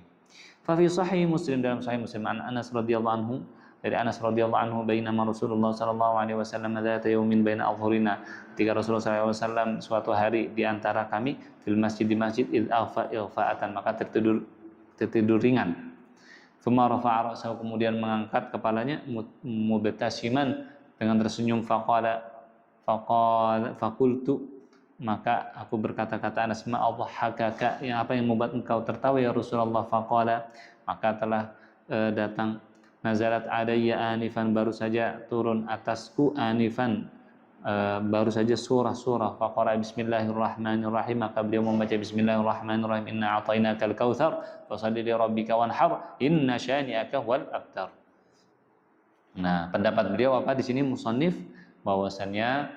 Fa fi sahih Muslim, dalam sahih Muslim, an Anas radhiyallahu anhu, dari Anas radhiyallahu anhu, bainama Rasulullah sallallahu alaihi wasallam dzata yaumin baina adhhurina, ketika Rasulullah sallallahu alaihi wasallam suatu hari di antara kami, fil masjid, di masjid, id afa ilfa'atan, maka tertidur ringan. Tsumma rafa'a ra'sahu, kemudian mengangkat kepalanya, mubtasiman, dengan tersenyum. Faqultu, maka aku berkata-kata, Anas, ma adhakaka, yang apa yang membuat engkau tertawa ya Rasulullah? Faqala, maka telah datang, nazalat alayya anifan, baru saja turun atasku, anifan, baru saja surah. Faqara bismillahirrahmanirrahim, maka beliau membaca bismillahirrahmanirrahim, inna a'tainakal kautsar fashalli li rabbika wanhar inna syani'aka wal abtar. Nah, pendapat beliau apa di sini musannif, bahwasannya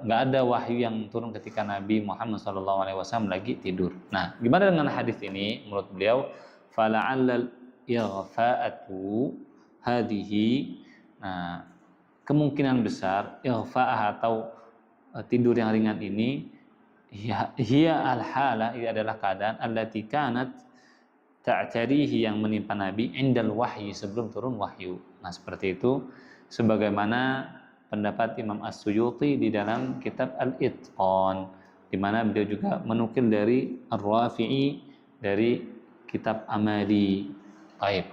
nggak ada wahyu yang turun ketika Nabi Muhammad SAW lagi tidur. Nah, gimana dengan hadis ini? Menurut beliau, fala'allal ighfa'atu hadhihi, nah, kemungkinan besar ighfa'ah atau tidur yang ringan ini, hiya al-hala, ini adalah keadaan allati kanat ta'tarihi, yang menimpa Nabi indal wahyi, sebelum turun wahyu. Nah, seperti itu sebagaimana pendapat Imam As-Suyuti di dalam kitab Al-Itqan, di mana beliau juga menukil dari Ar-Rafi'i dari kitab Amali. Baik.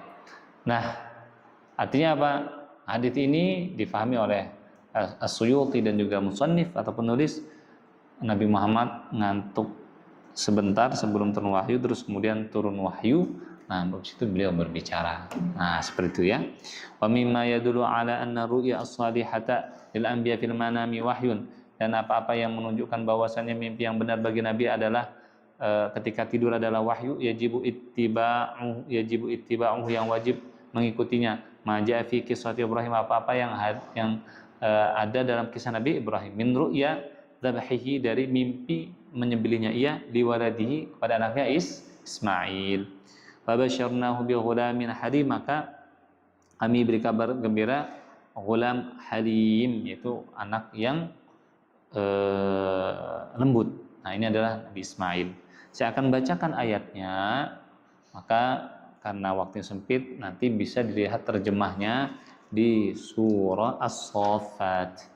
Nah, artinya apa? Hadis ini difahami oleh As-Suyuti dan juga musannif atau penulis, Nabi Muhammad ngantuk sebentar sebelum turun wahyu, terus kemudian turun wahyu. Nah, dari situ beliau berbicara. Nah, seperti itu ya. Wa mimma yadullu ala anna ru'ya as-salihata lil anbiya fil manami wahyun, dan apa-apa yang menunjukkan bahwasannya mimpi yang benar bagi nabi adalah ketika tidur adalah wahyu, yajibu ittiba'uhu, yang wajib mengikutinya. Maja fi kisah Ibrahim, apa-apa yang ada dalam kisah Nabi Ibrahim, min ru'ya dzabhihi, dari mimpi menyembelihnya ia, liwaladihi, kepada anaknya Ismail. Fabasyarnahu bi ghulamin halim, maka kami beri kabar gembira ghulam halim, yaitu anak yang lembut. Nah, ini adalah Nabi Ismail. Saya akan bacakan ayatnya, maka karena waktunya sempit, nanti bisa dilihat terjemahnya di surah As-Saffat.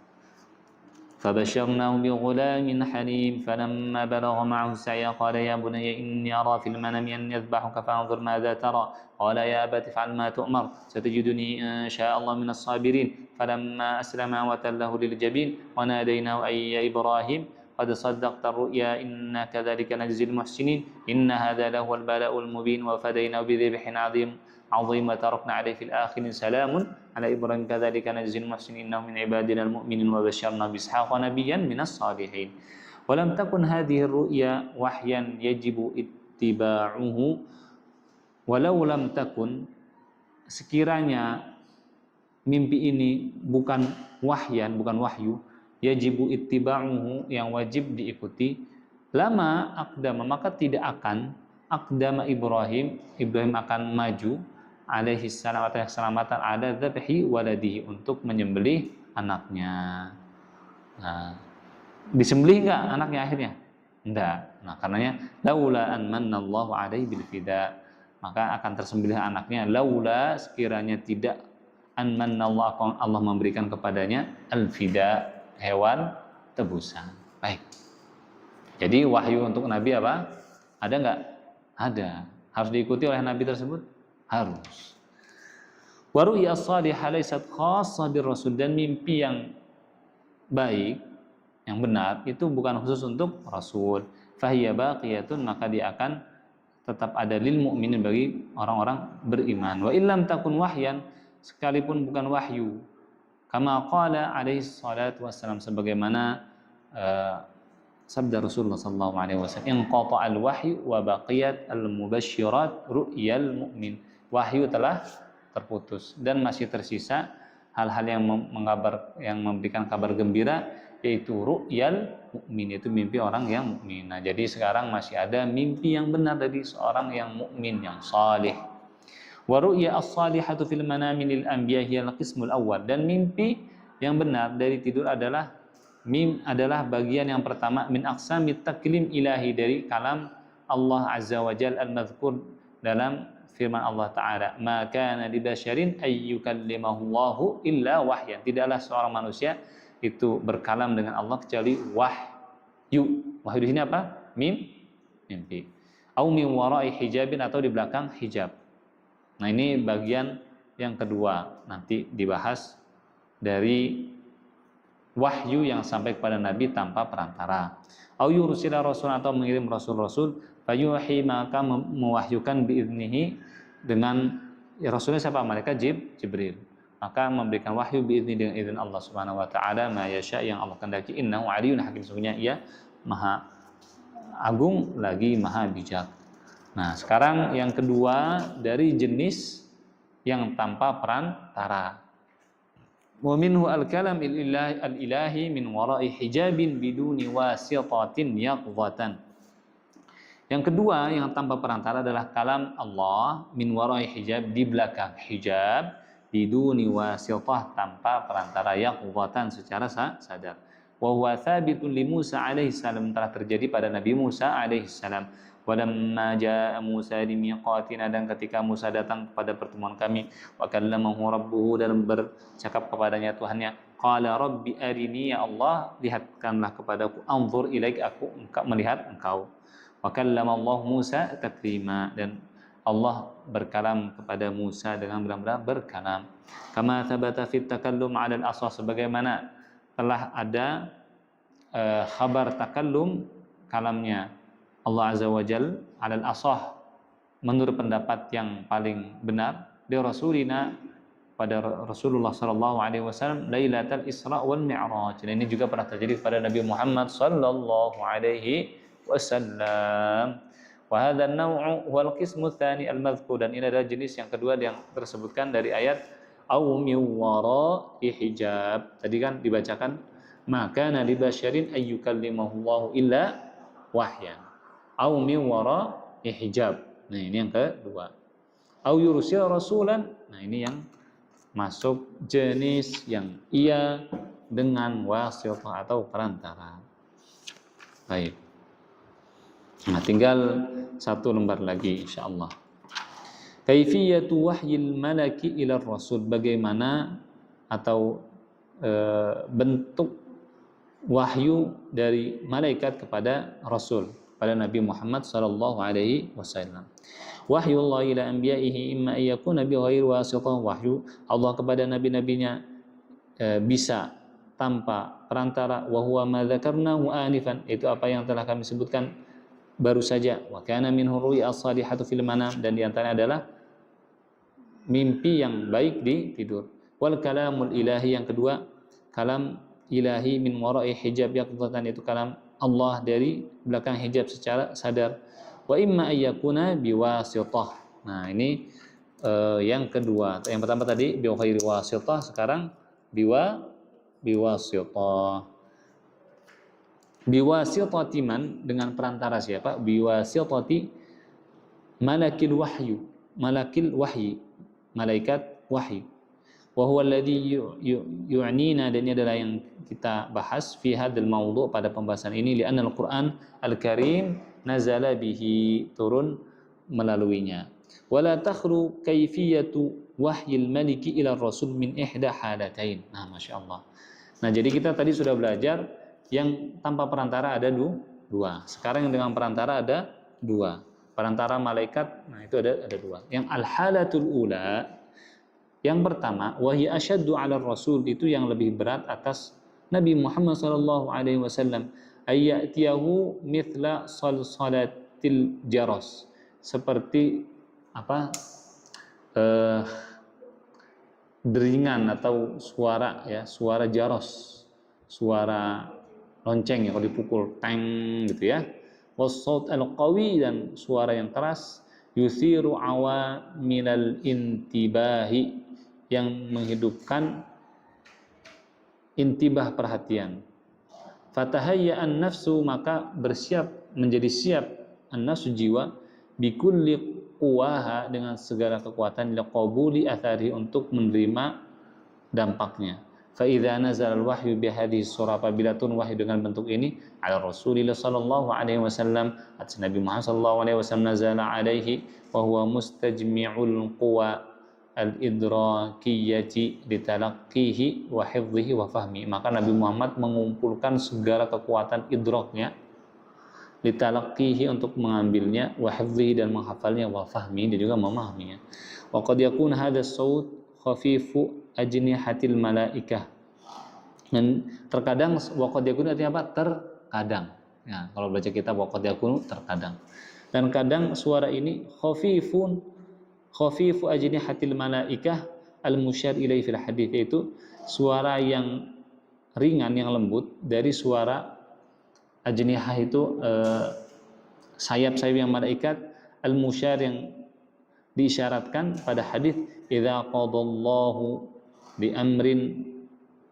فبشرناه بغلام حليم فلما بلغ معه السعي قال يا بني إني أرى في المنام أن يذبحك فانظر ماذا ترى قال يا أبت افعل ما تؤمر ستجدني إن شاء الله من الصابرين فلما أسلما وتله للجبين وناديناه أي يا إبراهيم قد صدقت الرؤيا إنا كذلك نجزي المحسنين إن هذا لهو البلاء المبين وفديناه بذبح عظيم 'azim wa tarakna 'alaihi fil akhirin salamun 'ala Ibrahim kadzalika najzil muhsinin innahu min ibadina al-mu'minin wa basyarna bi Ishaqa nabiyyan minas salihin. Wa lam takun hadhihi ar-ru'ya wahyan yajibu ittiba'uhu walau lam takun, sekiranya mimpi ini bukan wahyu, yajibu ittiba'uhu, yang wajib diikuti, lama aqdama, maka tidak akan aqdama Ibrahim akan maju alaihi salam atas keselamatan ada dzabhi waladihi, untuk menyembelih anaknya. Nah, disembelih enggak anaknya akhirnya? Enggak. Nah, karenanya laula an manallahu alaihi bil fida, maka akan tersembelih anaknya laula, sekiranya tidak an manallahu, Allah memberikan kepadanya al fida, hewan tebusan. Baik. Jadi wahyu untuk Nabi apa? Ada enggak? Ada. Harus diikuti oleh Nabi tersebut? Harus. Wa ru'ya as-salihah laysat khassah bir rasul, dan mimpi yang baik, yang benar itu bukan khusus untuk Rasul. Fahiya baqiyatun, maka dia akan tetap ada lil mu'minin, bagi orang-orang beriman. Wa illam takun wahyan, sekalipun bukan wahyu. Kama qala alaihi salatu wassalam, sebagaimana sabda Rasulullah sallallahu alaihi wasallam, inqata al-wahyu wa baqiyat al-mubasysyirat ru'yal mu'min. Wahyu telah terputus dan masih tersisa hal-hal yang memberikan kabar gembira, yaitu ru'yal mukmin, yaitu mimpi orang yang mukmin. Nah, jadi sekarang masih ada mimpi yang benar dari seorang yang mukmin, yang salih. Wa ru'ya as-salihatu fil manami lil anbiya hiya al-qismul awwal, dan mimpi yang benar dari tidur adalah bagian yang pertama min aqsamit taklim ilahi, dari kalam Allah azza wa jalla al-madhkur dalam firman Allah Ta'ala, ma kana li basyarin ay yukallimahullahu illa wahyan, tidaklah seorang manusia itu berkalam dengan Allah kecuali wahyu. Wahyu di sini apa? Mimpi. Au min wara'i hijabin, atau di belakang hijab. Nah, ini bagian yang kedua, nanti dibahas dari wahyu yang sampai kepada Nabi tanpa perantara. Au yursila rasul, atau mengirim rasul-rasul, fayuhi, maka mewahyukan biiznihi, dengan rasulnya siapa? Malaikat Jibril. Maka memberikan wahyu biizni, dengan izin Allah Subhanahu wa taala, ma yasha, yang Allah kehendaki. Innahu aliyyun hakim, sesungguhnya ia maha agung lagi maha bijak. Nah, sekarang yang kedua dari jenis yang tanpa perantara. Wa minhu al-kalam al-ilahi min wara'i hijabin biduni wasitatin yaqdhatan. Yang kedua yang tanpa perantara adalah kalam Allah min wara'i hijab, di belakang hijab, biduni wasitah, tanpa perantara, yaqdhatan, secara sadar. Wa huwa thabitun li Musa alaihi salam, telah terjadi pada Nabi Musa alaihi salam. Walamma jaa Musa limiqatina, dan ketika Musa datang kepada pertemuan kami, wa kallamahu rabbuhu, dan bercakap kepadanya Tuhannya, qala rabbi arini, ya Allah lihatkanlah kepadaku, anzur ilaik, aku melihat engkau. Wa kallamallahu Musa taklima, dan Allah berkalam kepada Musa dengan benar-benar berkalam. Kama thabata fit takallum 'ala al-asah, sebagaimana telah ada khabar takallum, kalamnya Allah Azza wa Jal alal asah, menurut pendapat yang paling benar, di Rasulina, pada Rasulullah sallallahu alaihi wasallam, Lailatul Isra wal Mi'raj. Dan ini juga pernah terjadi pada Nabi Muhammad sallallahu alaihi wasallam. Wa hadha an-naw'u wal qismu tsani al-madhkur, dan ini adalah jenis yang kedua yang tersebutkan dari ayat au min wara'i hijab. Tadi kan dibacakan maka nabi basyarin ayyukallimahullahu illa wahyan. Au min wara'i hijab. Nah, ini yang kedua. Au yursil rasulan. Nah, ini yang masuk jenis yang ia dengan wasithah atau perantara. Baik. Nah, tinggal satu lembar lagi insyaallah. Kaifiyatu wahyil malaki ila rasul, bagaimana atau bentuk wahyu dari malaikat kepada rasul, pada Nabi Muhammad sallallahu alaihi wasallam. Wahyullah ila anbiya'ihi imma ayyakuna bi ghairi wasithah, wahyu Allah kepada nabi-nabinya bisa tanpa perantara. Wa huwa ma dzakarnahu anifan, itu apa yang telah kami sebutkan baru saja. Wa kana minhu ru'ya as-salihatu fil manam, dan di antaranya adalah mimpi yang baik di tidur. Wal kalamul ilahi, yang kedua kalam ilahi min wara'i hijab, yaqdatan itu kalam Allah dari belakang hijab secara sadar. Wa imma ayyakuna biwasithah. Nah, ini yang kedua. Yang pertama tadi bi ghairi wasithah, sekarang biwasithah. Biwasithati man, dengan perantara siapa? Biwasithati malakil wahyu, malakil wahyi, malaikat wahyu. Wa huwa alladhi yu'nina, dan ini adalah yang kita bahas fi hadzal maudhu', pada pembahasan ini, li'anna al-Qur'an al-Karim nazala bihi, turun melaluinya. Wala takhlu kaifiyatu wahyil maliki ila rasul min ihda halatain. Nah, Masya Allah. Nah, jadi kita tadi sudah belajar yang tanpa perantara ada dua. Sekarang yang dengan perantara ada dua. Perantara malaikat, nah itu ada dua. Yang al-halatul ula, yang pertama, wahyi asyaddu 'ala rasul, itu yang lebih berat atas Nabi Muhammad sallallahu alaihi wasallam, ayyatiyahu mithla salsalatil jaras, seperti apa? Deringan atau suara, ya, suara jaros, suara lonceng ya kalau dipukul teng gitu ya. Wassaut al-qawi, dan suara yang keras, yusiru awamilal intibahi, yang menghidupkan intibah perhatian. Fatahayya an-nafsu, maka bersiap, menjadi siap an-nafsu, jiwa, bikulli quwaha, dengan segala kekuatan, liqabuli athari, untuk menerima dampaknya. Fa idza nazala al-wahyu bi hadhihi surah, apabila turun wahyu dengan bentuk ini, ala Rasulillah sallallahu alaihi wasallam, atas Nabi Muhammad sallallahu alaihi wasallam, nazala alaihi wa huwa mustajmi'ul quwa al-idrakiyati litalaqqihi wa hifdhihi wa fahmi, maka Nabi Muhammad mengumpulkan segala kekuatan idraknya, litalaqqihi, untuk mengambilnya, wa hifdhihi, dan menghafalnya, wa fahmi, dan juga memahaminya. Wa qad yakun hadha as-saut khafifu ajnihatil malaikah, dan terkadang waqad yakunu artinya apa? Terkadang. Ya, kalau baca kitab waqad yakunu, terkadang. Dan kadang suara ini khafifu ajnihatil malaikah al-musyar ilaihi fil hadits, yaitu suara yang ringan, yang lembut dari suara ajnihah itu, sayap-sayap yang malaikat, al-musyar, yang diisyaratkan pada hadis, idza qadallahu bi amrin,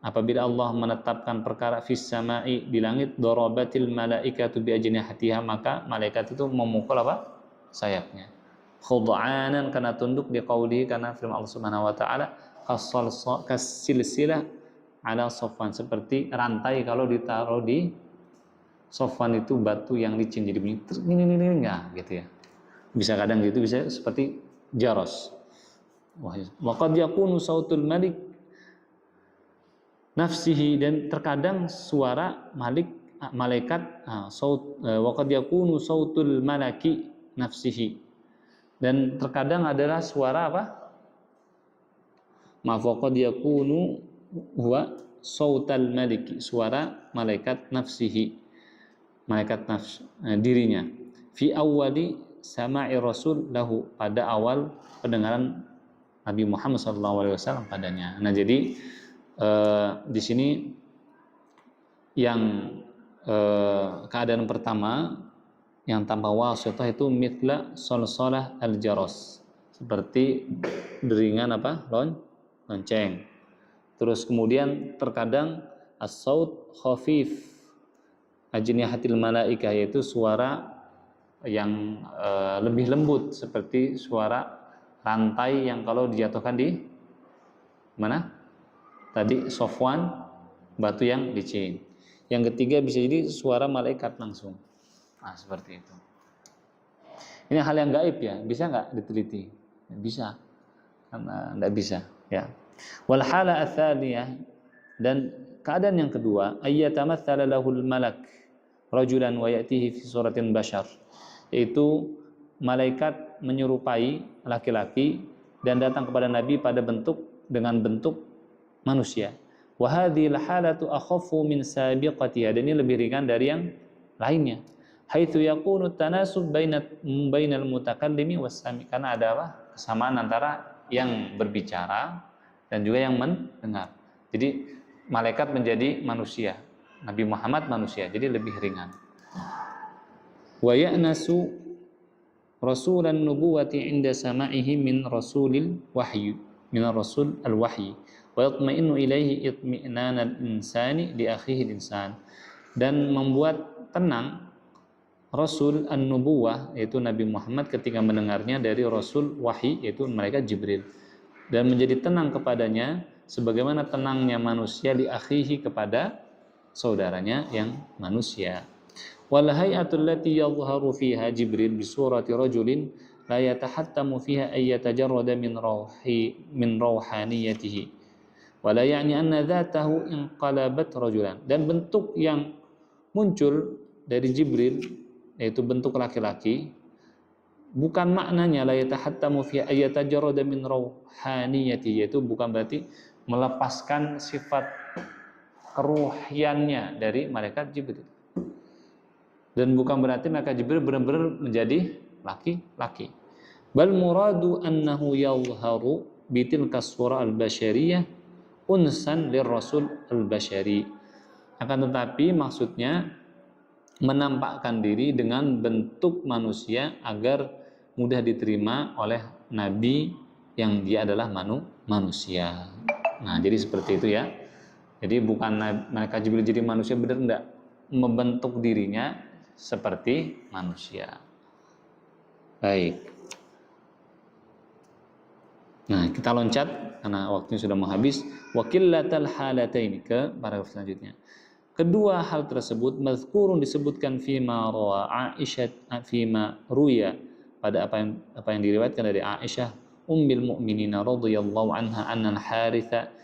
apabila Allah menetapkan perkara, fis sama'i, di langit, darabatil malaikatu bi ajnihatiha, maka malaikat itu memukul apa? Sayapnya. Khud'anan, karena tunduk, di qaulihi, karena firman Allah Subhanahu wa taala, kasilsilah ala safwan, seperti rantai kalau ditaruh di safwan, itu batu yang licin, jadi bunyi ini enggak gitu ya. Bisa kadang gitu, bisa seperti jaros. Wa qad yakunu sautul malik nafsihi, dan terkadang suara malaikat, wa qad yakunu sautul malaki nafsihi, dan terkadang adalah suara apa? Wa qad yakunu huwa sautal maliki, suara malaikat nafsihi, malaikat nafs, dirinya, fi awwali sama'i rasul lahu, pada awal pendengaran Nabi Muhammad SAW padanya. Nah, jadi di sini yang keadaan pertama yang tanpa wasithah itu mithla salsalah al-jaras, seperti deringan apa? Lonceng. Terus kemudian terkadang as-saut khafif ajnihatil malaikah, yaitu suara yang lebih lembut, seperti suara rantai yang kalau dijatuhkan di mana? Tadi safwan, batu yang licin. Yang ketiga bisa jadi suara malaikat langsung. Nah, seperti itu. Ini hal yang gaib ya, bisa nggak diteliti? Bisa, karena nggak bisa. Ya. Wal hala atsaniyah, dan keadaan yang kedua, ayyatamatsala lahul malak rajulan wa ya'tihi fi suratin bashar, yaitu malaikat menyerupai laki-laki dan datang kepada Nabi dengan bentuk manusia. Wa hadhil halatu akhaffu min sabiqatiha, dan ini lebih ringan dari yang lainnya. Haitsu yakunu tanasub bainal mutakallimi was sami, karena ada apa? Kesamaan antara yang berbicara dan juga yang mendengar. Jadi malaikat menjadi manusia, Nabi Muhammad manusia, jadi lebih ringan. Wa ya'nasu rasulan nubuwati 'inda sama'ihi min rasulil wahyi, min rasul al-wahyi, wa yatma'innu ilaihi itmi'nanal insani li akhihi al-insan, dan membuat tenang Rasul an-nubuwah yaitu Nabi Muhammad ketika mendengarnya dari Rasul wahyi yaitu malaikat Jibril, dan menjadi tenang kepadanya sebagaimana tenangnya manusia li akhihi kepada saudaranya yang manusia. Wal hay'atul lati yadhharu fiha Jibril bi surati rajulin la yatahattamu fiha ay yatajarrada min rauhaniyatihi wa la ya'ni anna dhatahu inqalabat rajulan, dan bentuk yang muncul dari Jibril yaitu bentuk laki-laki, bukan maknanya la yatahattamu fi ayatajarrada min rauhaniyati, yaitu bukan berarti melepaskan sifat keruhiannya dari malaikat Jibril, dan bukan berarti malaikat Jibril benar-benar menjadi laki-laki. Bal muradu annahu yadhharu bitilka surah al-basyariyah unsan lirrasul al-basyari, akan tetapi maksudnya menampakkan diri dengan bentuk manusia agar mudah diterima oleh Nabi yang dia adalah manusia. Nah, jadi seperti itu ya. Jadi bukan malaikat Jibril jadi manusia, benar enggak, membentuk dirinya seperti manusia. Baik. Nah, kita loncat karena waktunya sudah mau habis. Wakillatal halataini, ke paragraf selanjutnya. Kedua hal tersebut mazkurun disebutkan fima rawa Aisyah, fima ruya, pada apa yang diriwayatkan dari Aisyah ummul mukminin radhiyallahu anha anna al-Haritha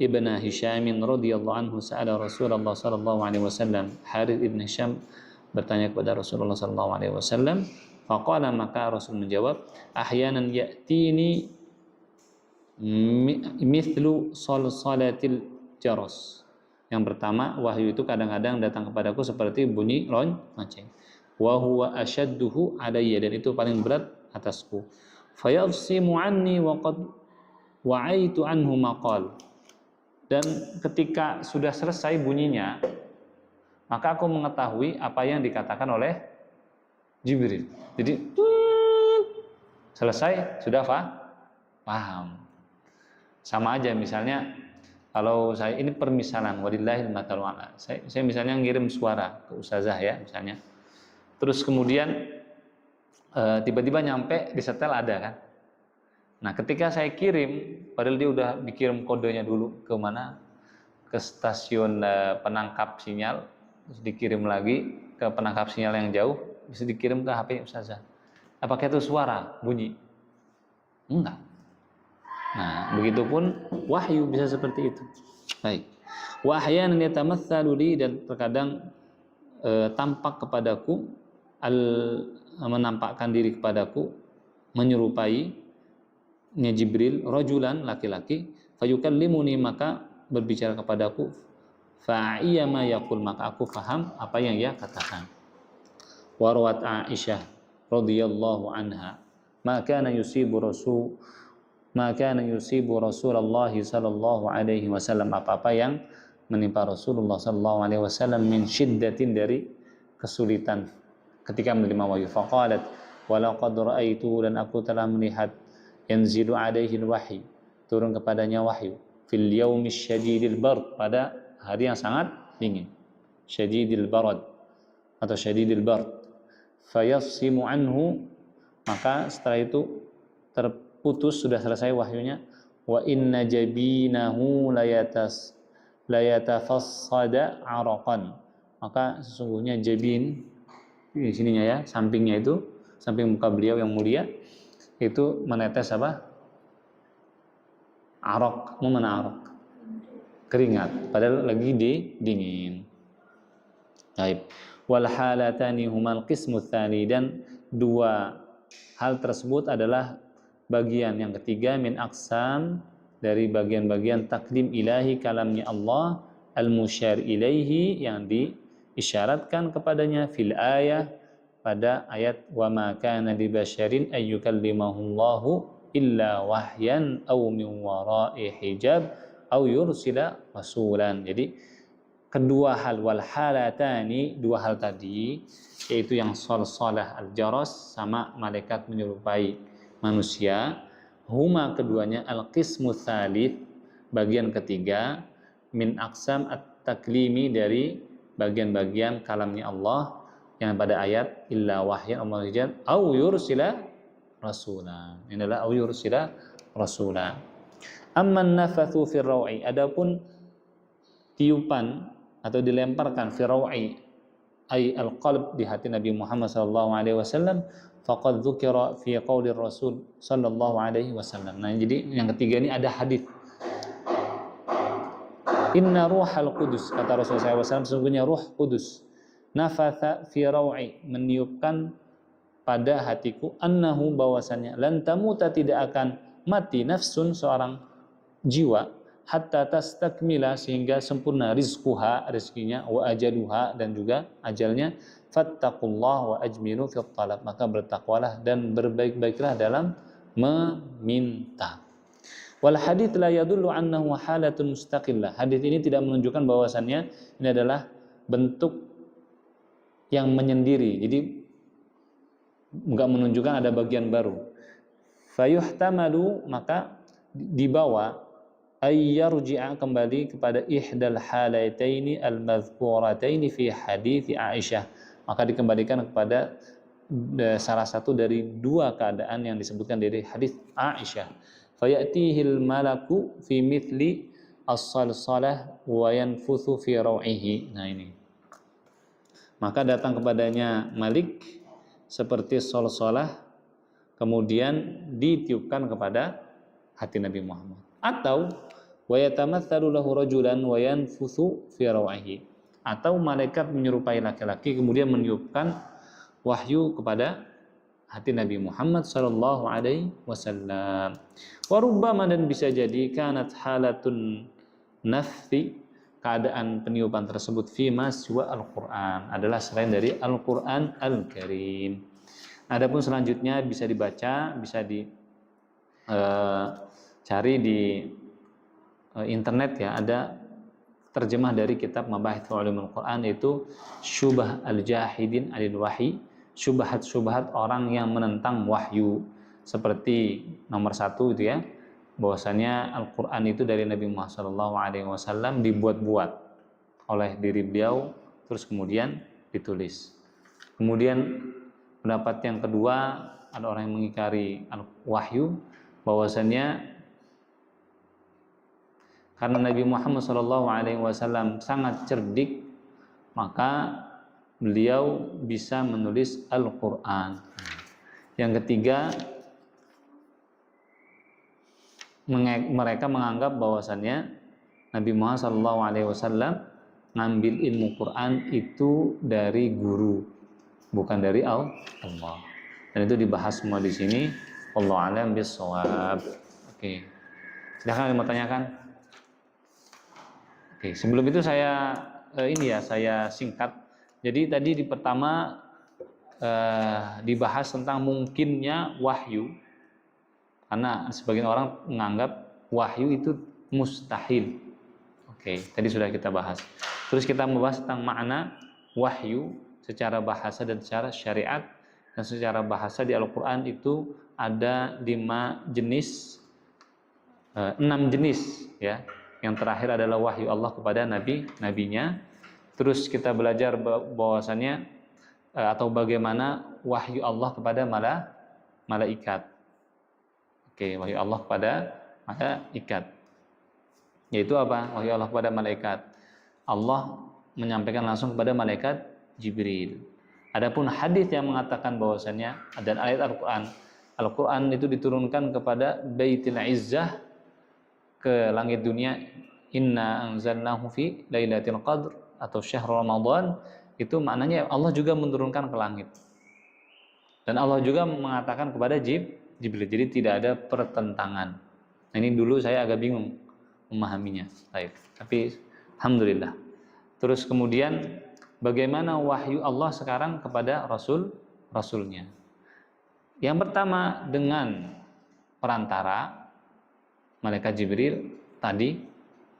ibn Hisham radhiyallahu anhu sa'ala Rasulullah sallallahu alaihi wasallam. Harith ibn Hisham bertanya kepada Rasulullah sallallahu alaihi wasallam, faqala, maka Rasul menjawab, ahyanan ya'tini mithlu salsalatil jaros. Yang pertama, wahyu itu kadang-kadang datang kepadaku seperti bunyi lonceng. Wa huwa ashadduhu alayya, dan itu paling berat atasku. Fayafsimu anni wa qad wa'aitu anhu maqal. Dan ketika sudah selesai bunyinya, maka aku mengetahui apa yang dikatakan oleh Jibril. Jadi selesai, sudah paham. Sama aja misalnya kalau saya, ini permisalan, walillahil matalul a'la. Saya misalnya ngirim suara ke ustazah ya misalnya. Terus kemudian tiba-tiba nyampe di setel ada kan. Nah, ketika saya kirim, padahal dia udah dikirim kodenya dulu ke mana? Ke stasiun penangkap sinyal, terus dikirim lagi ke penangkap sinyal yang jauh, bisa dikirim ke HP ustazah. Apakah itu suara bunyi? Enggak. Nah, begitupun wahyu bisa seperti itu. Baik. Wahyan yatamatsalu li, dan terkadang tampak kepadaku, menampakkan diri kepadaku, menyerupai Jibril rajulan, laki-laki, fayukallimuni, maka berbicara kepadaku, fa'iyya ma yaqul, maka aku faham apa yang ia katakan. Warwat Aisyah radhiyallahu anha, maka yusibu Rasulullah sallallahu alaihi wasallam, apa-apa yang menimpa Rasulullah sallallahu alaihi wasallam min syiddatin, dari kesulitan ketika menerima wahyu. Faqalat wa laqad ra'aitu, dan aku telah melihat, yanzilu alaihi wahyi, turun kepadanya wahyu, fil yaumi syadidil bard, pada hari yang sangat dingin, syadidil barad atau syadidil bard, fayafsimu anhu, maka setelah itu terputus, sudah selesai wahyunya, wa inna jabinahu layatafassada araqan, maka sesungguhnya jabin di sininya ya, sampingnya itu, samping muka beliau yang mulia itu menetes apa? Araq, mana araq? Keringat, padahal lagi dingin. Baik. Wal halatani humal qismu tsani, dan dua hal tersebut adalah bagian yang ketiga, min aqsam, dari bagian-bagian takdim ilahi, kalamnya Allah, al-musyar ilaihi, yang diisyaratkan kepadanya, fil ayah, pada ayat wa ma kana li basyarin ay yukallimahullahu illa wahyan aw min wara'i hijab aw yursila rasulan. Jadi kedua hal, wal halatani, dua hal tadi, yaitu yang salsalah al-jaras sama malaikat menyerupai manusia, huma keduanya al-qismu tsalits, bagian ketiga, min aqsam at-taklimi, dari bagian-bagian kalamnya Allah yang pada ayat illa wahyan aw hijab aw yursila rasula. Ini adalah aw yursila rasula. Amman nafathu fi rawi, adapun tiupan atau dilemparkan fi rawi ay al-qalb, di hati Nabi Muhammad sallallahu alaihi wasallam, faqad dzukira fi qauli Rasul sallallahu alaihi wasallam. Nah, jadi yang ketiga ini ada hadis. Inna ruhal qudus, kata Rasulullah SAW, sesungguhnya ruh kudus, nafatha fi rawi, meniupkan pada hatiku, annahu, bahwasannya, lan tamuta, tidak akan mati, nafsun, seorang jiwa, hatta tastakmila, sehingga sempurna, rizquha, rezekinya, wa ajaluha, dan juga ajalnya, fattaqullah wa ajmilu fit talab, maka bertakwalah dan berbaik-baiklah dalam meminta. Wal hadits la yadullu annahu halatun mustaqillah. Hadits ini tidak menunjukkan bahwasannya ini adalah bentuk yang menyendiri. Jadi enggak menunjukkan ada bagian baru. Fayuhtamalu, maka dibawa, ayyarji'a, kembali kepada ihdal halataini al-madhkurataini fi hadits Aisyah. Maka dikembalikan kepada salah satu dari dua keadaan yang disebutkan dari hadis Aisyah. Fayatihil malaku fi mithli as-salsalah wa yanfuthu fi raw'ihi. Nah, ini. Maka datang kepadanya Malik seperti salsalah, kemudian ditiupkan kepada hati Nabi Muhammad. Atau wa yatamatsalu lahu rajulan wa yanfuthu fi raw'ihi. Atau malaikat menyerupai laki-laki kemudian meniupkan wahyu kepada hati Nabi Muhammad sallallahu alaihi wasallam. Wa rubbama, dan bisa jadi, kanat halatun nafthi, keadaan peniupan tersebut, fi ma siwa al-Qur'an, adalah selain dari Al-Qur'an Al-Karim. Adapun selanjutnya bisa dibaca, bisa cari di internet ya, ada terjemah dari kitab Mabahits Ulumul Quran, yaitu Syubah al-Jahidin alil Wahyi, syubhat-syubhat orang yang menentang wahyu. Seperti nomor 1 itu ya, bahwasanya Al-Quran itu dari Nabi Muhammad SAW dibuat-buat oleh diri beliau, terus kemudian ditulis. Kemudian pendapat yang kedua, ada orang yang mengingkari wahyu, bahwasanya karena Nabi Muhammad SAW sangat cerdik, maka beliau bisa menulis Al-Quran. Yang ketiga, mereka menganggap bahwasannya Nabi Muhammad SAW ngambil ilmu Quran itu dari guru, bukan dari Allah. Dan itu dibahas semua di sini. Wallahu a'lam bishawab. Oke. Silakan yang mau tanyakan. Oke, sebelum itu saya saya singkat. Jadi tadi di pertama dibahas tentang mungkinnya wahyu, karena sebagian orang menganggap wahyu itu mustahil. Oke, tadi sudah kita bahas. Terus kita membahas tentang makna wahyu secara bahasa dan secara syariat. Dan secara bahasa di Al-Quran itu ada 5 jenis, 6 jenis ya. Yang terakhir adalah wahyu Allah kepada nabinya. Terus kita belajar bahwasannya atau bagaimana wahyu Allah kepada malaikat. Oke, wahyu Allah kepada malaikat. Yaitu apa? Wahyu Allah kepada malaikat. Allah menyampaikan langsung kepada malaikat Jibril. Adapun hadis yang mengatakan bahwasannya dan ayat Al-Quran itu diturunkan kepada Baitul Izzah, ke langit dunia, inna anzalnahu fi lailatul qadr atau syahr Ramadan, itu maknanya Allah juga menurunkan ke langit. Dan Allah juga mengatakan kepada Jibril. Jadi tidak ada pertentangan. Nah, ini dulu saya agak bingung memahaminya. Baik. Tapi alhamdulillah. Terus kemudian bagaimana wahyu Allah sekarang kepada Rasul Rasulnya. Yang pertama dengan perantara malaikat Jibril tadi,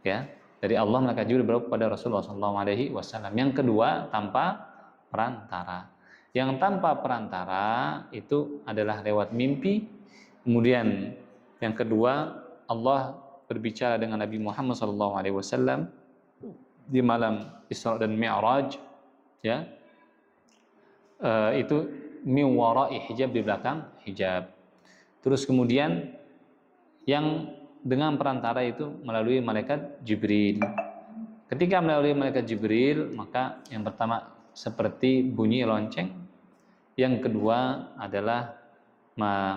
ya, dari Allah malaikat Jibril berapa pada Rasulullah SAW. Yang kedua tanpa perantara. Yang tanpa perantara itu adalah lewat mimpi. Kemudian yang kedua Allah berbicara dengan Nabi Muhammad SAW di malam Isra dan Mi'raj, ya, itu min wara'i hijab, di belakang hijab. Terus kemudian yang dengan perantara itu melalui malaikat Jibril. Ketika melalui malaikat Jibril, maka yang pertama seperti bunyi lonceng. Yang kedua adalah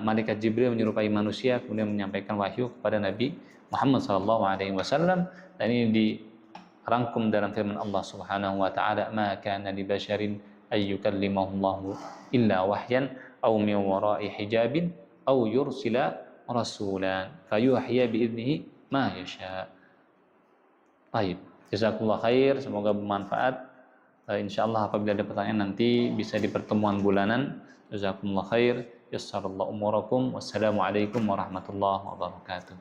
malaikat Jibril menyerupai manusia kemudian menyampaikan wahyu kepada Nabi Muhammad SAW, dan ini dirangkum dalam firman Allah Subhanahu wa taala, "Ma kana li basyarin ay yukallimahullahu illa wahyan aw min wara'i hijabin aw yursila rasulan fayuhya bi idnihi ma yasha." Baik, jazakumullah khair, semoga bermanfaat. Insyaallah apabila ada pertanyaan nanti bisa di pertemuan bulanan. Jazakumullah khair, yassarallahu umurakum. Wassalamualaikum warahmatullahi wabarakatuh.